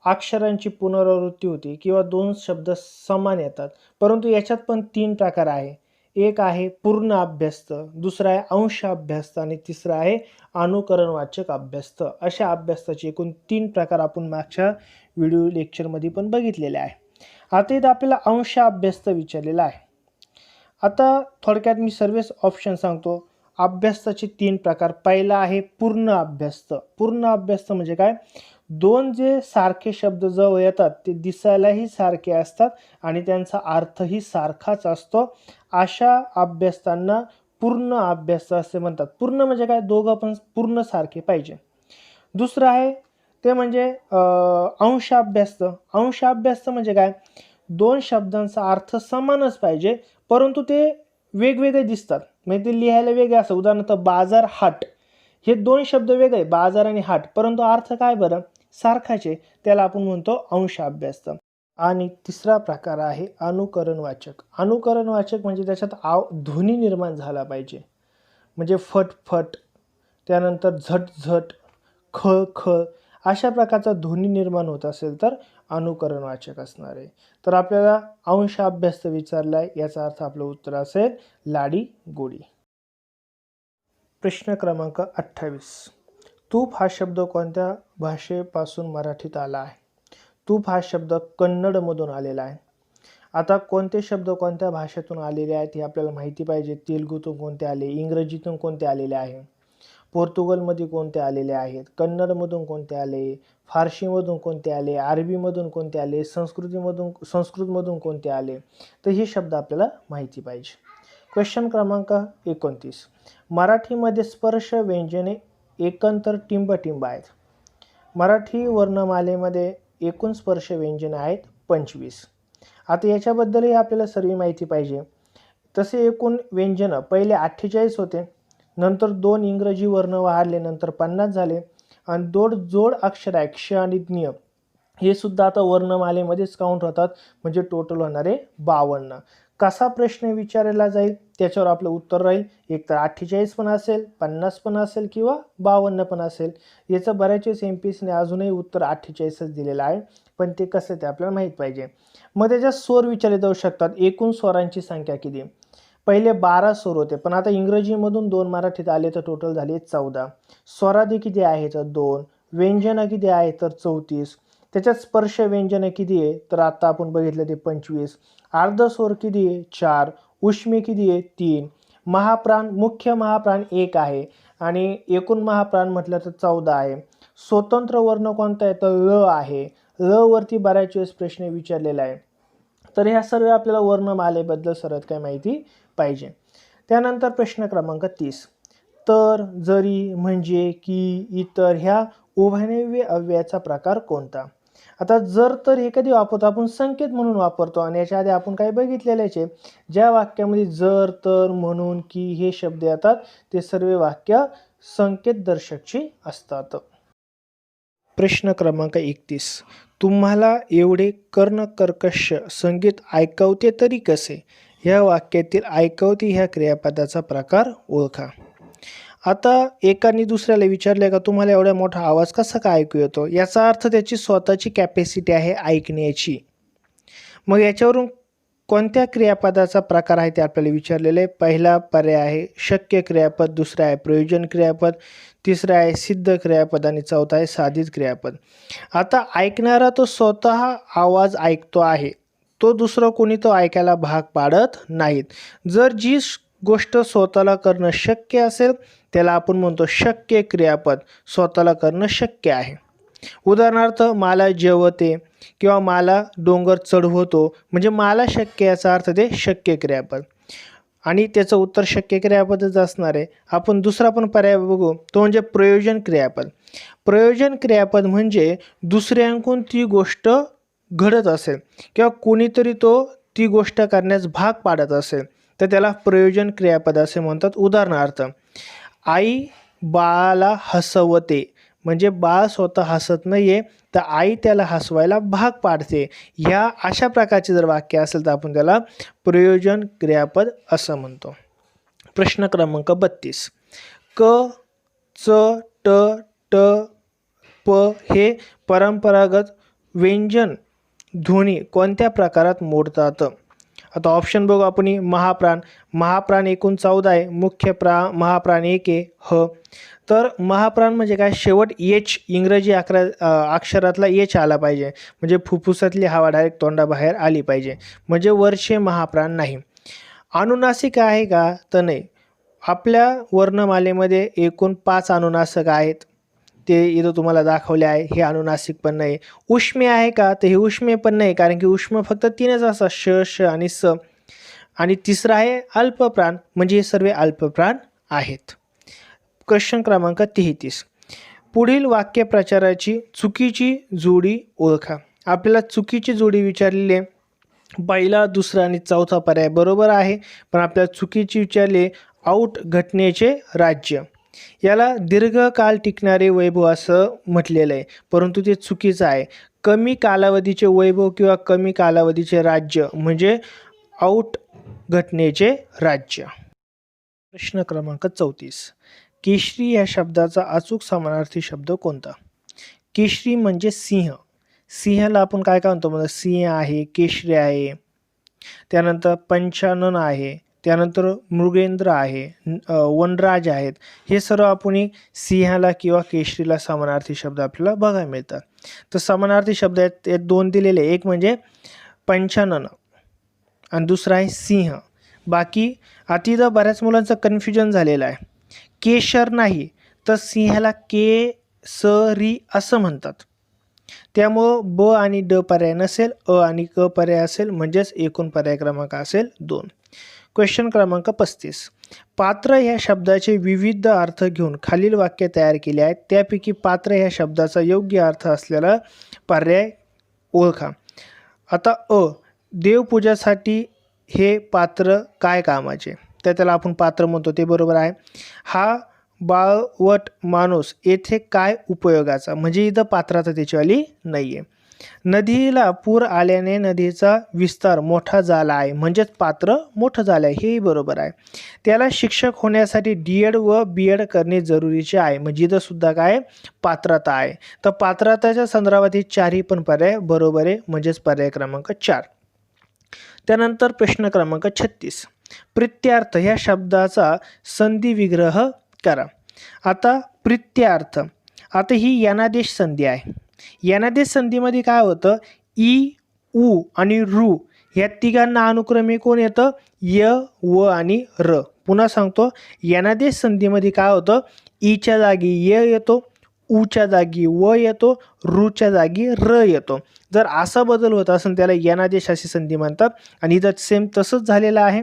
अक्षरांची पुनरावृत्ती होती किंवा दोन शब्द समान येतात, परंतु याच्यात पण तीन प्रकार आहे. एक आहे पूर्ण अभ्यस्त, दुसरा आहे अंश अभ्यस्त आणि तिसरा आहे अनुकरणवाचक अभ्यस्त. अशा अभ्यस्ताचे एकूण तीन प्रकार आपण मागच्या व्हिडिओ लेक्चरमध्ये पण बघितलेले आहे. आता इथं आपल्याला अंश अभ्यस्त विचारलेला आहे. आता थोडक्यात मी सर्वच ऑप्शन सांगतो. अभ्यस्ताचे तीन प्रकार. पहिला आहे पूर्ण अभ्यस्त. पूर्ण अभ्यस्त म्हणजे काय, दोन जे सारखे शब्द जवळ येतात ते दिसायलाही सारखे असतात आणि त्यांचा अर्थही सारखाच असतो, अशा अभ्यस्तांना पूर्ण अभ्यस्त असे म्हणतात. पूर्ण म्हणजे काय, दोघं पण पूर्ण सारखे पाहिजे. दुसरं आहे ते म्हणजे अंश अभ्यस्त. अंश अभ्यस्त म्हणजे काय, दोन शब्दांचा अर्थ समानच पाहिजे परंतु ते वेगवेगळे दिसतात, म्हणजे ते लिहायला वेगळे असं. उदाहरणार्थ बाजार हाट, हे दोन शब्द वेगळे, बाजार आणि हाट, परंतु अर्थ काय बरं, सारखाचे, त्याला आपण म्हणतो अंश अभ्यस्त. आणि तिसरा प्रकार आहे अनुकरणवाचक. अनुकरणवाचक म्हणजे त्याच्यात ध्वनी निर्माण झाला पाहिजे, म्हणजे फट फट, त्यानंतर झट झट, खळ खळ अशा प्रकारचा ध्वनी निर्माण होत असेल तर अनुकरणवाचक असणार आहे. तर आपल्याला अंश अभ्यस्त विचारला आहे, याचा अर्थ आपलं उत्तर असेल लाडी गोडी. प्रश्न क्रमांक 28. तूप हा शब्द कोणत्या भाषेपासून मराठीत आला आहे? तूप हा शब्द कन्नडमधून आलेला आहे. आता कोणते शब्द कोणत्या भाषेतून आलेले आहेत हे आपल्याला माहिती पाहिजे. तेलुगूतून कोणते आले, इंग्रजीतून कोणते आलेले आहे, पोर्तुगलमध्ये कोणते आलेले आहेत, कन्नडमधून कोणते आले, फारसीमधून कोणते आले, अरबीमधून कोणते आले, संस्कृतमधून कोणते आले, तर हे शब्द आपल्याला माहिती पाहिजे. क्वेश्चन क्रमांक 29. मराठीमध्ये स्पर्श व्यंजने एकंतर टिंब आहेत. मराठी वर्णमालेमध्ये एकूण स्पर्श व्यंजने आहेत 25. आता याच्याबद्दलही आपल्याला सर्व माहिती पाहिजे. तसे एकूण व्यंजन पहिले 48 होते, नंतर 2 इंग्रजी वर्ण वाढले, नंतर 50 झाले आणि जोड अक्षर आहे क्ष आणि ज्ञ, हे सुद्धा आता वर्णमालेमध्येच काउंट होतात, म्हणजे टोटल होणारे 52. कसा प्रश्न विचारला जाईल त्याच्यावर आपलं उत्तर राहील. एक तर 48 पण असेल, 50 पण असेल किंवा 52 पण असेल. याचं बऱ्याचवेळेस MPSCने अजूनही उत्तर 48च दिलेलं आहे, पण ते कसं ते आपल्याला माहीत पाहिजे. मग त्याच्यात स्वर विचारले जाऊ शकतात. एकूण स्वरांची संख्या किती, पहिले 12 स्वर होते, पण आता इंग्रजीमधून 2 मराठीत आले तर टोटल झाले 14. स्वरादी किती आहे तर 2. व्यंजनं किती आहे तर 34. त्याच्यात स्पर्श व्यंजनं किती आहे तर आता आपण बघितलं ते 25. अर्धस्वर किती आहे 4. उष्मे किती आहे 3. महाप्राण, मुख्य महाप्राण 1 आहे आणि एकूण महाप्राण म्हटलं तर 14 आहे. स्वतंत्र वर्ण कोणता आहे तर ल आहे. ल वरती बऱ्याच वेळेस प्रश्न विचारलेला आहे. तर ह्या सर्व आपल्याला वर्णमालेबद्दल सर्वात काय माहिती पाहिजे. त्यानंतर प्रश्न क्रमांक 30. तर, जरी, म्हणजे, की, इतर ह्या उभयनिव्य अव्ययाचा प्रकार कोणता? आता जर तर हे कधी वापरतो आपण संकेत म्हणून वापरतो आणि याच्या आधी आपण काय बघितलेलेच आहे, ज्या वाक्यामध्ये जर, तर, म्हणून, की हे शब्द येतात ते सर्व वाक्य संकेत दर्शकची असतात. प्रश्न क्रमांक 31. तुम्हाला एवढे कर्णकर्कश संगीत ऐकवते तरी कसे? ह्या वाक्यातील ऐकवते ह्या क्रियापदाचा प्रकार ओळखा. आता एकाने दुसऱ्याला विचारले का तुम्हाला एवढा मोठा आवाज कसा काय ऐकू येतो, याचा अर्थ त्याची स्वतःची कॅपॅसिटी आहे ऐकण्याची. मग याच्यावरून कोणत्या क्रियापदाचा प्रकार आहे ते आपल्याला विचारलेलं आहे. पहिला पर्याय आहे शक्य क्रियापद, दुसरा आहे प्रयोजन क्रियापद, तिसरा आहे सिद्ध क्रियापद आणि चौथा आहे साधित क्रियापद. आता ऐकणारा तो स्वतः आवाज ऐकतो आहे, तो दुसरं कोणी तो ऐकायला भाग पाडत नाहीत. जर जी गोष्ट स्वतःला करणं शक्य असेल त्याला आपण म्हणतो शक्य क्रियापद, स्वतःला करणं शक्य आहे. उदाहरणार्थ मला जेवते किंवा मला डोंगर चढवतो, म्हणजे मला शक्य याचा अर्थ ते शक्य क्रियापद आणि त्याचं उत्तर शक्य क्रियापदच असणार आहे. आपण दुसरा पण पर्याय बघू, तो म्हणजे प्रयोजन क्रियापद. प्रयोजन क्रियापद म्हणजे दुसऱ्यांकडून ती गोष्ट घडत असेल किंवा कोणीतरी ती गोष्ट करण्यास भाग पाडत असेल तर त्याला प्रयोजन क्रियापद असे म्हणतात. उदाहरणार्थ आई बाळाला हसवते, म्हणजे बाळ स्वतः हसत नाहीये तर आई त्याला हसवायला भाग पाडते. ह्या अशा प्रकारचे जर वाक्य असेल तर आपण त्याला प्रयोजन क्रियापद असं म्हणतो. प्रश्न क्रमांक 32. क, च, ट, ट, प हे परंपरागत व्यंजन ध्वनी कोणत्या प्रकारात मोडतात? आता ऑप्शन बघू आपण. महाप्राण एकूण 14 आहे. मुख्य महाप्राण 1 आहे ह. तर महाप्राण म्हणजे काय, शेवट एच इंग्रजी अक्षरातला एच आला पाहिजे, म्हणजे फुफ्फुसातली हवा डायरेक्ट तोंडाबाहेर आली पाहिजे, म्हणजे वरचे महाप्राण नाही. अनुनासिक आहे का, तर नाही. आपल्या वर्णमालेमध्ये एकूण 5 अनुनासिक आहेत, ते इथं तुम्हाला दाखवले आहे. हे अनुनासिक पण नाही. उष्मे आहे का, तर हे उष्मे पण नाही, कारण की उष्म फक्त 3च असतात, श, श आणि स. आणि तिसरा आहे अल्पप्राण, म्हणजे हे सर्व अल्पप्राण आहेत. प्रश्न क्रमांक 33. पुढील वाक्यप्रचाराची चुकीची जोडी ओळखा. आपल्याला चुकीची जोडी विचारलेली आहे. पहिला, दुसरा आणि चौथा पर्याय बरोबर आहे, पण आपल्याला चुकीची विचारले आऊट घटनेचे राज्य. याला दीर्घकाल टिकणारे वैभव असं म्हटलेलं आहे, परंतु ते चुकीचं आहे. कमी कालावधीचे वैभव किंवा कमी कालावधीचे राज्य म्हणजे आऊट घटनेचे राज्य. प्रश्न क्रमांक 34. केशरी या शब्दाचा अचूक समानार्थी शब्द कोणता? केशरी म्हणजे सिंह. सिंहाला आपण काय काय म्हणतो, म्हणजे सिंह आहे, केशरी आहे, त्यानंतर पंचानन आहे, त्यानंतर मृगेंद्र आहे, वनराज आहेत. हे सर्व आपण सिंहाला किंवा केशरीला समानार्थी शब्द आपल्याला बघायला मिळतात. तर समानार्थी शब्द आहेत, 2 दिलेले, एक म्हणजे पंचानन आणि दुसरा आहे सिंह. बाकी आता बऱ्याच मुलांचं कन्फ्युजन झालेलं आहे. केशर नाही तर सिंहाला केसरी असं म्हणतात, त्यामुळं ब आणि ड पर्याय नसेल, अ आणि क पर्याय असेल, म्हणजेच एकूण पर्याय क्रमांक असेल 2. क्वेश्चन क्रमांक 35. पात्र ह्या शब्दाचे विविध अर्थ घेऊन खालील वाक्य तयार केले आहेत. त्यापैकी पात्र ह्या शब्दाचा योग्य अर्थ असलेला पर्याय ओळखा. आता देवपूजासाठी हे पात्र काय कामाचे, तर त्याला आपण पात्र म्हणतो, ते बरोबर आहे. हा बाळवट माणूस येथे काय उपयोगाचा, म्हणजे इथं पात्रता त्याच्यावाली नाही आहे. नदीला पूर आल्याने नदीचा विस्तार मोठा झाला आहे, म्हणजेच पात्र मोठं झालं आहे, हेही बरोबर आहे. त्याला शिक्षक होण्यासाठी D.Ed व B.Ed करणे जरुरीचे आहे, म्हणजे इथं सुद्धा काय पात्रता आहे. तर पात्रताच्या संदर्भात हे 4ही पण पर्याय बरोबर आहे, म्हणजेच पर्याय क्रमांक 4. त्यानंतर प्रश्न क्रमांक 36. प्रित्यार्थ ह्या शब्दाचा संधी विग्रह करा. आता प्रित्यार्थ, आता ही यनादेश संधी आहे. यनादेश संधीमध्ये काय होतं, ई, उ आणि रू ह्या तिघांना अनुक्रमे कोण येतं, य, व आणि र. पुन्हा सांगतो, यनादेश संधीमध्ये काय होतं, ईच्या जागी य येतो, उच्या जागी व येतो, रूच्या जागी र येतो. जर असा बदल होत असेल त्याला यनादेश अशी संधी म्हणतात. आणि इथं सेम तसंच झालेलं आहे.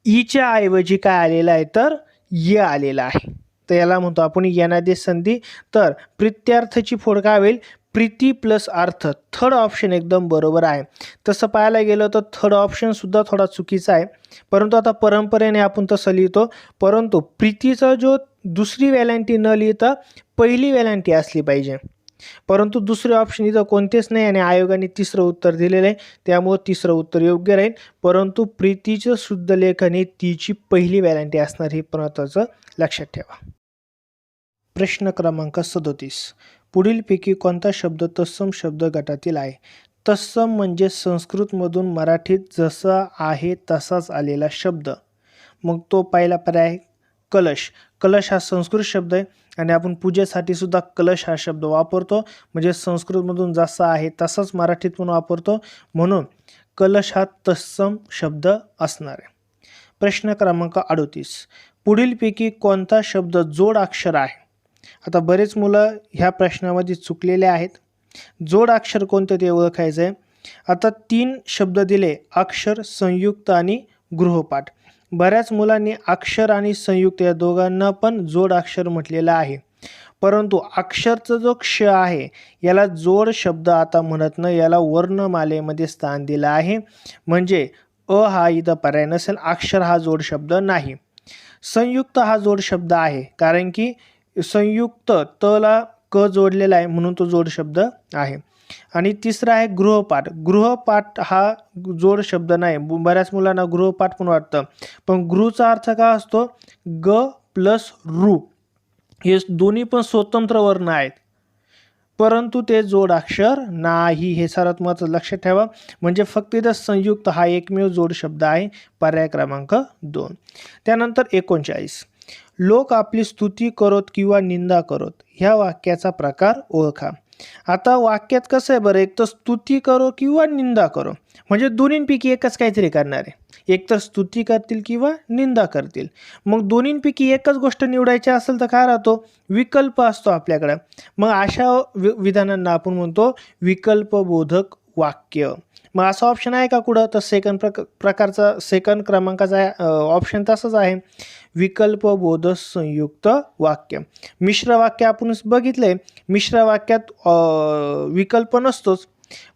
ईच्या ऐवजी काय आलेलं आहे, तर य आलेला आहे, तर याला म्हणतो आपण यनादेश संधी. तर प्रित्यार्थची फोड काय होईल, प्रीती प्लस अर्थ. थर्ड ऑप्शन एकदम बरोबर आहे. तसं पाहायला गेलं तर थर्ड ऑप्शन सुद्धा थोडा चुकीचा आहे, परंतु आता परंपरेने आपण तसं लिहितो. परंतु प्रीतीचा जो दुसरी व्हॅलेंटी न लिहिता पहिली व्हॅलेंटी असली पाहिजे, परंतु दुसरे ऑप्शन इथं कोणतेच नाही आणि आयोगाने तिसरं उत्तर दिलेलं आहे, त्यामुळे तिसरं उत्तर योग्य राहील. परंतु प्रीतीचं शुद्ध लेखन ही तिची पहिली व्हॅलेंटी असणार, हे महत्त्वाचं लक्षात ठेवा. प्रश्न क्रमांक 37. पुढीलपैकी कोणता शब्द तत्सम शब्द गटातील आहे? तत्सम म्हणजे संस्कृतमधून मराठीत जसा आहे तसाच आलेला शब्द. मग तो पहिला पर्याय कलश. कलश हा संस्कृत शब्द आहे आणि आपण पूजेसाठी सुद्धा कलश हा शब्द वापरतो, म्हणजे संस्कृतमधून जसा आहे तसाच मराठीत पण वापरतो, म्हणून कलश हा तत्सम शब्द असणार आहे. प्रश्न क्रमांक 38. पुढीलपैकी कोणता शब्द जोडाक्षर आहे? आता बरेच मुलं ह्या प्रश्नामध्ये चुकलेले आहेत. जोडाक्षर कोणतं ते ओळखायचं आहे. आता 3 शब्द दिले, अक्षर, संयुक्त आणि गृहपाठ. बऱ्याच मुलांनी अक्षर आणि संयुक्त या दोघांना पण जोडाक्षर म्हटलेलं आहे, परंतु अक्षरचा जो क्ष आहे याला जोड शब्द आता म्हणत नाही, याला वर्णमालेमध्ये स्थान दिलं आहे. म्हणजे अ हा इथं पर्याय नसेल, अक्षर हा जोड शब्द नाही. संयुक्त हा जोड शब्द आहे, कारण की संयुक्त तला क जोडलेला आहे म्हणून तो जोड शब्द आहे. आणि तिसरा आहे गृहपाठ. गृहपाठ हा जोड शब्द नाही. बऱ्याच मुलांना गृहपाठ पण वाटतं, पण गृहचा अर्थ काय असतो? ग प्लस रू. हे दोन्ही पण स्वतंत्र वर्ण आहेत, परंतु ते जोडाक्षर नाही. हे सर्वात महत्त्वाचं लक्षात ठेवा. म्हणजे फक्त इथं संयुक्त हा एकमेव जोड शब्द आहे, पर्याय क्रमांक 2. त्यानंतर 39. लोक आपली स्तुती करोत किंवा निंदा करोत, ह्या वाक्याचा प्रकार ओळखा. आता वाक्यात कसं आहे बरं, एक तर स्तुती करो किंवा निंदा करो, म्हणजे दोन्हींपैकी एकच काहीतरी करणार आहे. एक तर स्तुती करतील किंवा निंदा करतील. मग दोन्हींपैकी एकच गोष्ट निवडायची असेल तर काय राहतो? विकल्प असतो आपल्याकडे. मग अशा विधानांना आपण म्हणतो विकल्पबोधक वाक्य. मग असा ऑप्शन आहे का कुठं? तर प्रकारचा सेकंड क्रमांकाचा ऑप्शन तसंच आहे, विकल्पबोधक संयुक्त वाक्य. मिश्र वाक्य आपण बघितले, मिश्र वाक्यात विकल्प नसतोच.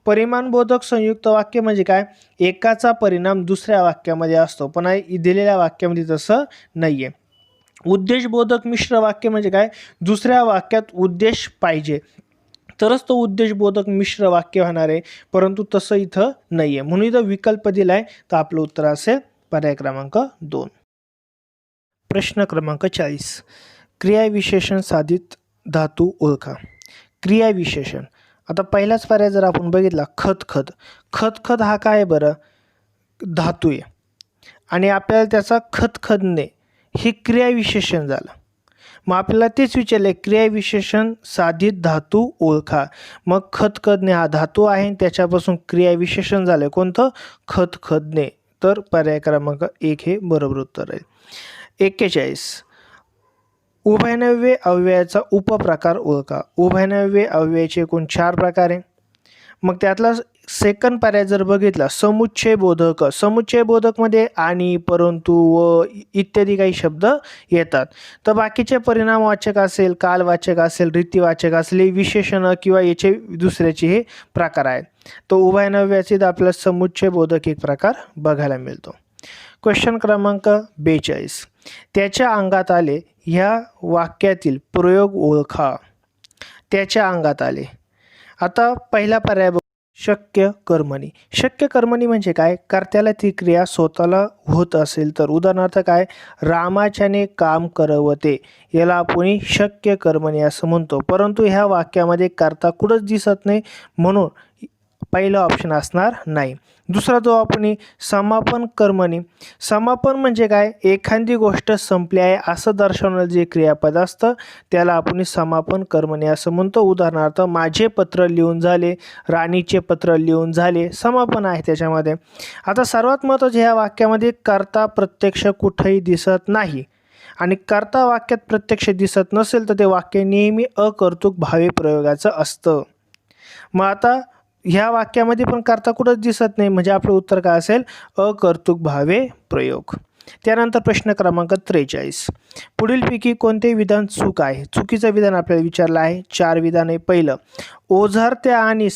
परिमाणबोधक संयुक्त वाक्य म्हणजे काय? एकाचा परिणाम दुसऱ्या वाक्यामध्ये असतो, पण दिलेल्या वाक्यामध्ये तसं नाहीये. उद्देशबोधक मिश्र वाक्य म्हणजे काय? दुसऱ्या वाक्यात उद्देश पाहिजे तरच तो उद्देशबोधक मिश्र वाक्य होणार आहे, परंतु तसं इथं नाहीये, म्हणून इथं विकल्प दिलाय. तर आपलं उत्तर असेल पर्याय क्रमांक 2. प्रश्न क्रमांक 40. क्रियाविशेषण साधित धातू ओळखा. क्रियाविशेषण. आता पहिलाच पर्याय जर आपण बघितला, खतखत. खतखत हा काय बरं? धातू आहे आणि आपल्याला त्याचा खतखतणे हे क्रियाविशेषण झालं. मग आपल्याला तेच विचारले, क्रियाविशेषण साधित धातू ओळखा. मग खतखतणे हा धातू आहे, त्याच्यापासून क्रियाविशेषण झालं कोणतं? खतखतणे. तर पर्याय क्रमांक 1 हे बरोबर उत्तर आहे. 41. उभयनव्य अव्ययाचा उपप्रकार ओळखा. उभयनव्य अव्ययाचे एकूण 4 प्रकार आहे. मग त्यातला सेकंड पर्याय जर बघितला, समुच्चय बोधक. समुच्चय बोधकमध्ये आणि, परंतु, व इत्यादी काही शब्द येतात. तर बाकीचे परिणामवाचक असेल, कालवाचक असेल, रीतिवाचक असेल, हे विशेषण किंवा याचे दुसऱ्याचे हे प्रकार आहेत. तो उभयनव्याचे आपल्याला समुच्चय बोधक एक प्रकार बघायला मिळतो. क्वेश्चन क्रमांक 42. त्याच्या अंगात आले ह्या वाक्यातील प्रयोग ओळखा. त्याच्या अंगात आले. आता पहिला पर्याय शक्य कर्मणी. शक्य कर्मणी म्हणजे काय? कर्त्याला ती क्रिया स्वतःला होत असेल तर, उदाहरणार्थ काय? रामाच्याने काम करवते, याला आपण शक्य कर्मणी असं म्हणतो. परंतु ह्या वाक्यामध्ये कर्ता कुठंच दिसत नाही, म्हणून पहिला ऑप्शन असणार नाही. दुसरा जो आपण समापन कर्मणी. समापन म्हणजे काय? एखादी गोष्ट संपली आहे असं दर्शवणारं जे क्रियापद असतं त्याला आपण समापन कर्मणी असं म्हणतो. उदाहरणार्थ, माझे पत्र लिहून झाले, राणीचे पत्र लिहून झाले, समापन आहे त्याच्यामध्ये. आता सर्वात महत्त्वाचं, ह्या वाक्यामध्ये कर्ता प्रत्यक्ष कुठेही दिसत नाही, आणि कर्ता वाक्यात प्रत्यक्ष दिसत नसेल तर ते वाक्य नेहमी अकर्तृक भावे प्रयोगाचं असतं. मग आता ह्या वाक्यामध्ये पण कर्ता कुठंच दिसत नाही, म्हणजे आपलं उत्तर काय असेल? अकर्तृक भावे प्रयोग. त्यानंतर प्रश्न क्रमांक 43. पुढीलपैकी कोणते विधान चूक आहे? चुकीचं विधान आपल्याला विचारलं आहे. 4 विधान आहे. पहिलं, ओझरत्या आणि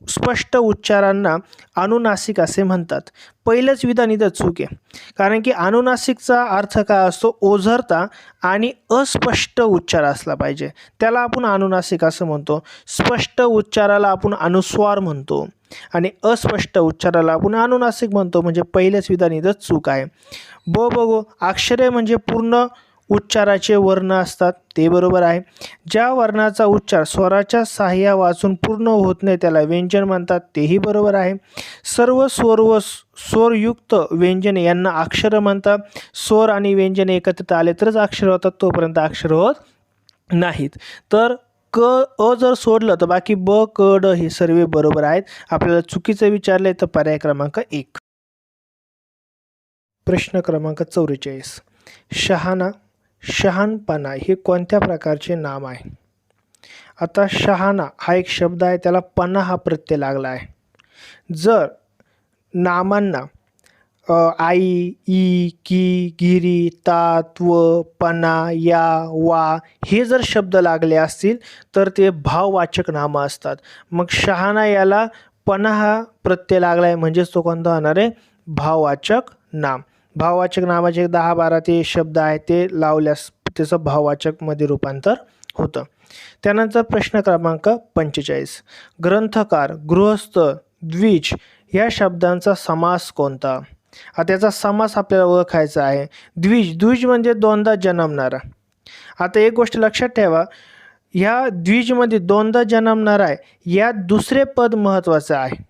स्पष्ट उच्चारांना अनुनासिक असे म्हणतात. पहिलंच विधान इथं चूक आहे, कारण की अनुनासिकचा अर्थ काय असतो? ओझरता आणि अस्पष्ट उच्चार असला पाहिजे, त्याला आपण अनुनासिक असं म्हणतो. स्पष्ट उच्चाराला आपण अनुस्वार म्हणतो आणि अस्पष्ट उच्चाराला आपण अनुनासिक म्हणतो. म्हणजे पहिलेच विधान इथं चूक आहे. बघू, अक्षरे म्हणजे पूर्ण उच्चाराचे वर्ण असतात, ते बरोबर आहे. ज्या वर्णाचा उच्चार स्वराच्या सहाय्या वाचून पूर्ण होत नाही त्याला व्यंजन म्हणतात, तेही बरोबर आहे. सर्व स्वरयुक्त व्यंजने यांना अक्षर म्हणतात. स्वर आणि व्यंजने एकत्रित आले तरच अक्षर होतात, तोपर्यंत अक्षर होत नाहीत. तर अ जर सोडलं तर बाकी ब, क, ड हे सर्व बरोबर आहेत. आपल्याला चुकीचं विचारलंय तर पर्याय क्रमांक 1. प्रश्न क्रमांक 44. शहाणा, शहाणपणा हे कोणत्या प्रकारचे नाम आहे? आता शहाणा हा एक शब्द आहे, त्याला पणा हा प्रत्यय लागला आहे. जर नामांना आई, ई, की, गिरी, तात, व, पणा, या, वा हे जर शब्द लागले असतील तर ते भाववाचक नामं असतात. मग शहाणा याला पणा हा प्रत्यय लागला आहे, म्हणजेच तो कोणता होणार आहे? भाववाचक नाम. भाववाचक नामाचे 10-12 ते शब्द आहेत, ते लावल्यास त्याचं भाववाचकमध्ये रूपांतर होतं. त्यानंतर प्रश्न क्रमांक 45. ग्रंथकार, गृहस्थ, द्विज या शब्दांचा समास कोणता? त्याचा समास आपल्याला ओळखायचा आहे. द्विज, द्विज म्हणजे दोनदा जन्मणारा. आता एक गोष्ट लक्षात ठेवा, ह्या द्विजमध्ये दोनदा जन्मणारा आहे, यात दुसरे पद महत्त्वाचं आहे.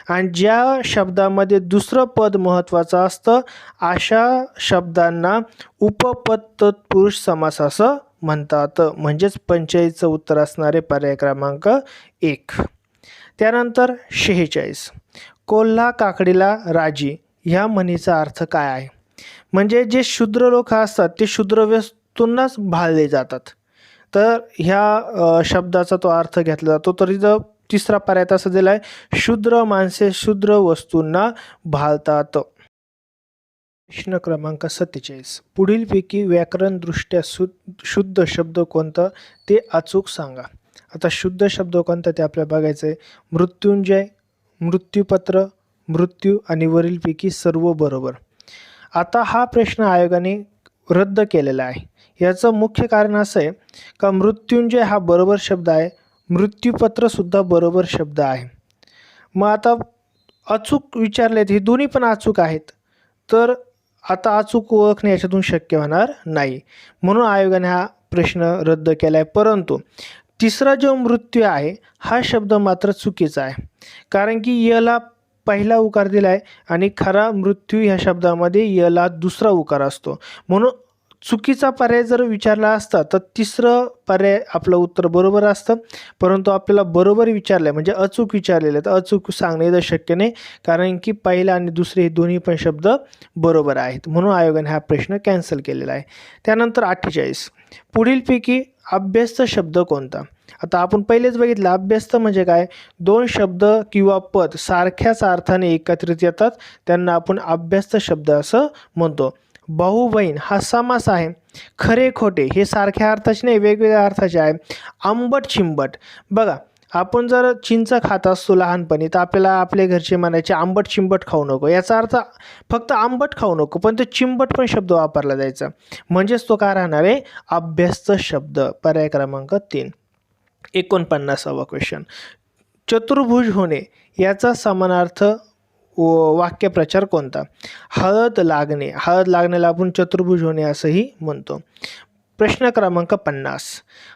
आणि ज्या शब्दामध्ये दुसरं पद महत्त्वाचं असतं अशा शब्दांना उपपद तत्पुरुष समास असं म्हणतात. म्हणजेच 45चं उत्तर असणारे पर्याय क्रमांक 1. त्यानंतर 46. कोल्हा काकडीला राजी ह्या म्हणीचा अर्थ काय आहे? म्हणजे जे शूद्र लोक असतात ते शूद्र वस्तूंनाच भाळले जातात. तर ह्या शब्दाचा तो अर्थ घेतला जातो. तर इथं तिसरा पर्याय असा दिला आहे, शूद्र माणसे शूद्र वस्तूंना भाळतात. प्रश्न क्रमांक 47. पुढीलपैकी व्याकरणदृष्ट्या शुद्ध शब्द कोणता ते अचूक सांगा. आता शुद्ध शब्द कोणता ते आपल्याला बघायचं आहे. मृत्युंजय, मृत्यूपत्र, मृत्यू आणि वरीलपैकी सर्व बरोबर. आता हा प्रश्न आयोगाने रद्द केलेला आहे. याचं मुख्य कारण असं आहे का मृत्युंजय हा बरोबर शब्द आहे, मृत्यूपत्रसुद्धा बरोबर शब्द आहे. मग आता अचूक विचारलेत, हे दोन्ही पण अचूक आहेत, तर आता अचूक ओळखणे याच्यातून शक्य होणार नाही, म्हणून आयोगाने हा प्रश्न रद्द केला आहे. परंतु तिसरा जो मृत्यू आहे हा शब्द मात्र चुकीचा आहे, कारण की यला पहिला उकार दिला आहे आणि खरा मृत्यू ह्या शब्दामध्ये यला दुसरा उकार असतो. म्हणून चुकीचा पर्याय जर विचारला असता तर तिसरं पर्याय आपलं उत्तर बरोबर असतं. परंतु आपल्याला बरोबर विचारलं म्हणजे अचूक विचारलेलं, तर अचूक सांगणे तर शक्य नाही, कारण की पहिला आणि दुसरे हे दोन्ही पण शब्द बरोबर आहेत. म्हणून आयोगाने हा प्रश्न कॅन्सल केलेला आहे. त्यानंतर 48. पुढीलपैकी अभ्यस्त शब्द कोणता? आता आपण पहिलेच बघितलं, अभ्यस्त म्हणजे काय? दोन शब्द किंवा पद सारख्याच अर्थाने एकत्रित येतात, त्यांना आपण अभ्यस्त शब्द असं म्हणतो. भाऊ बहीण हा समास आहे. खरे खोटे हे सारख्या अर्थाचे नाही, वेगवेगळ्या अर्थाचे आहे. आंबट चिंबट, बघा आपण जर चिंच खात असतो लहानपणी तर आपल्याला आपले घरचे म्हणायचे आंबट चिंबट खाऊ नको. याचा अर्थ फक्त आंबट खाऊ नको, पण तो चिंबट पण शब्द वापरला जायचा, म्हणजेच तो काय राहणार आहे? अभ्यस्त शब्द. पर्याय क्रमांक 3. 49वा क्वेश्चन. चतुर्भुज होणे याचा समानार्थ वाक्यप्रचार कोणता? हळद लागणे, हळद लागण्याला आपण चतुर्भुज होणे असंही म्हणतो. प्रश्न क्रमांक 50.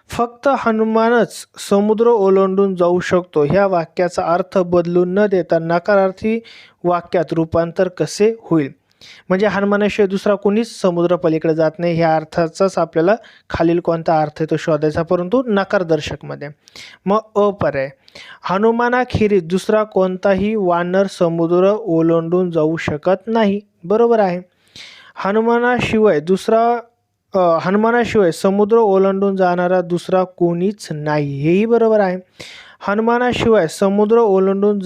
फक्त हनुमानच समुद्र ओलांडून जाऊ शकतो ह्या वाक्याचा अर्थ बदलून न देता नकारार्थी वाक्यात रूपांतर कसे होईल? म्हणजे हनुमानाशिवाय दुसरा कोणीच समुद्र पलीकडे जात नाही ह्या अर्थाचाच आपल्याला खालील कोणता अर्थ आहे तो शोधायचा, परंतु नकारदर्शकमध्ये. मग अ पर्याय, हनुमानाखेरीज दुसरा कोणताही वानर समुद्र ओलांडून जाऊ शकत नाही. बरोबर आहे. हनुमानाशिवाय समुद्र ओलांडून जाणारा दुसरा कोणीच नाही, हेही बरोबर आहे. हनुमानाशिवाय समुद्र ओलांडून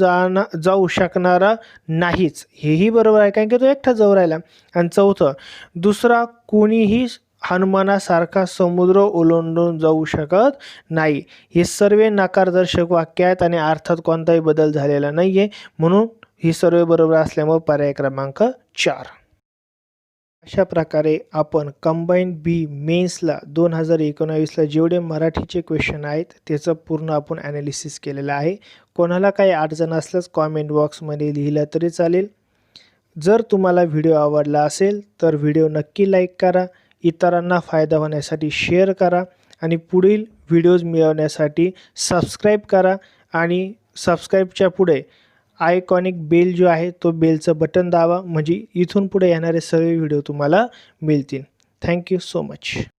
जाऊ शकणारा नाहीच, हेही बरोबर आहे, कारण की तो एकटा जाऊ राहिला. आणि चौथं, दुसरा कोणीही हनुमानासारखा समुद्र ओलांडून जाऊ शकत नाही. हे सर्व नकारदर्शक वाक्य आहेत आणि अर्थात कोणताही बदल झालेला नाही आहे, म्हणून ही सर्व बरोबर असल्यामुळे पर्याय क्रमांक 4. अशा प्रकारे आपण कंबाईंड बी मेन्सला 2019ला जेवढे मराठीचे क्वेश्चन आहेत त्याचं पूर्ण आपण ॲनालिसिस केलेलं आहे. कोणाला काही अडचण असल्यास कॉमेंट बॉक्समध्ये लिहिलं तरी चालेल. जर तुम्हाला व्हिडिओ आवडला असेल तर व्हिडिओ नक्की लाईक करा, इतरांना फायदा होण्यासाठी शेअर करा आणि पुढील व्हिडिओज मिळवण्यासाठी सबस्क्राईब करा. आणि सबस्क्राईबच्या पुढे आयकॉनिक बेल जो आहे तो बेलचं बटन दाबा, म्हणजे इथून पुढे येणारे सर्व व्हिडिओ तुम्हाला मिळतील. Thank you so much.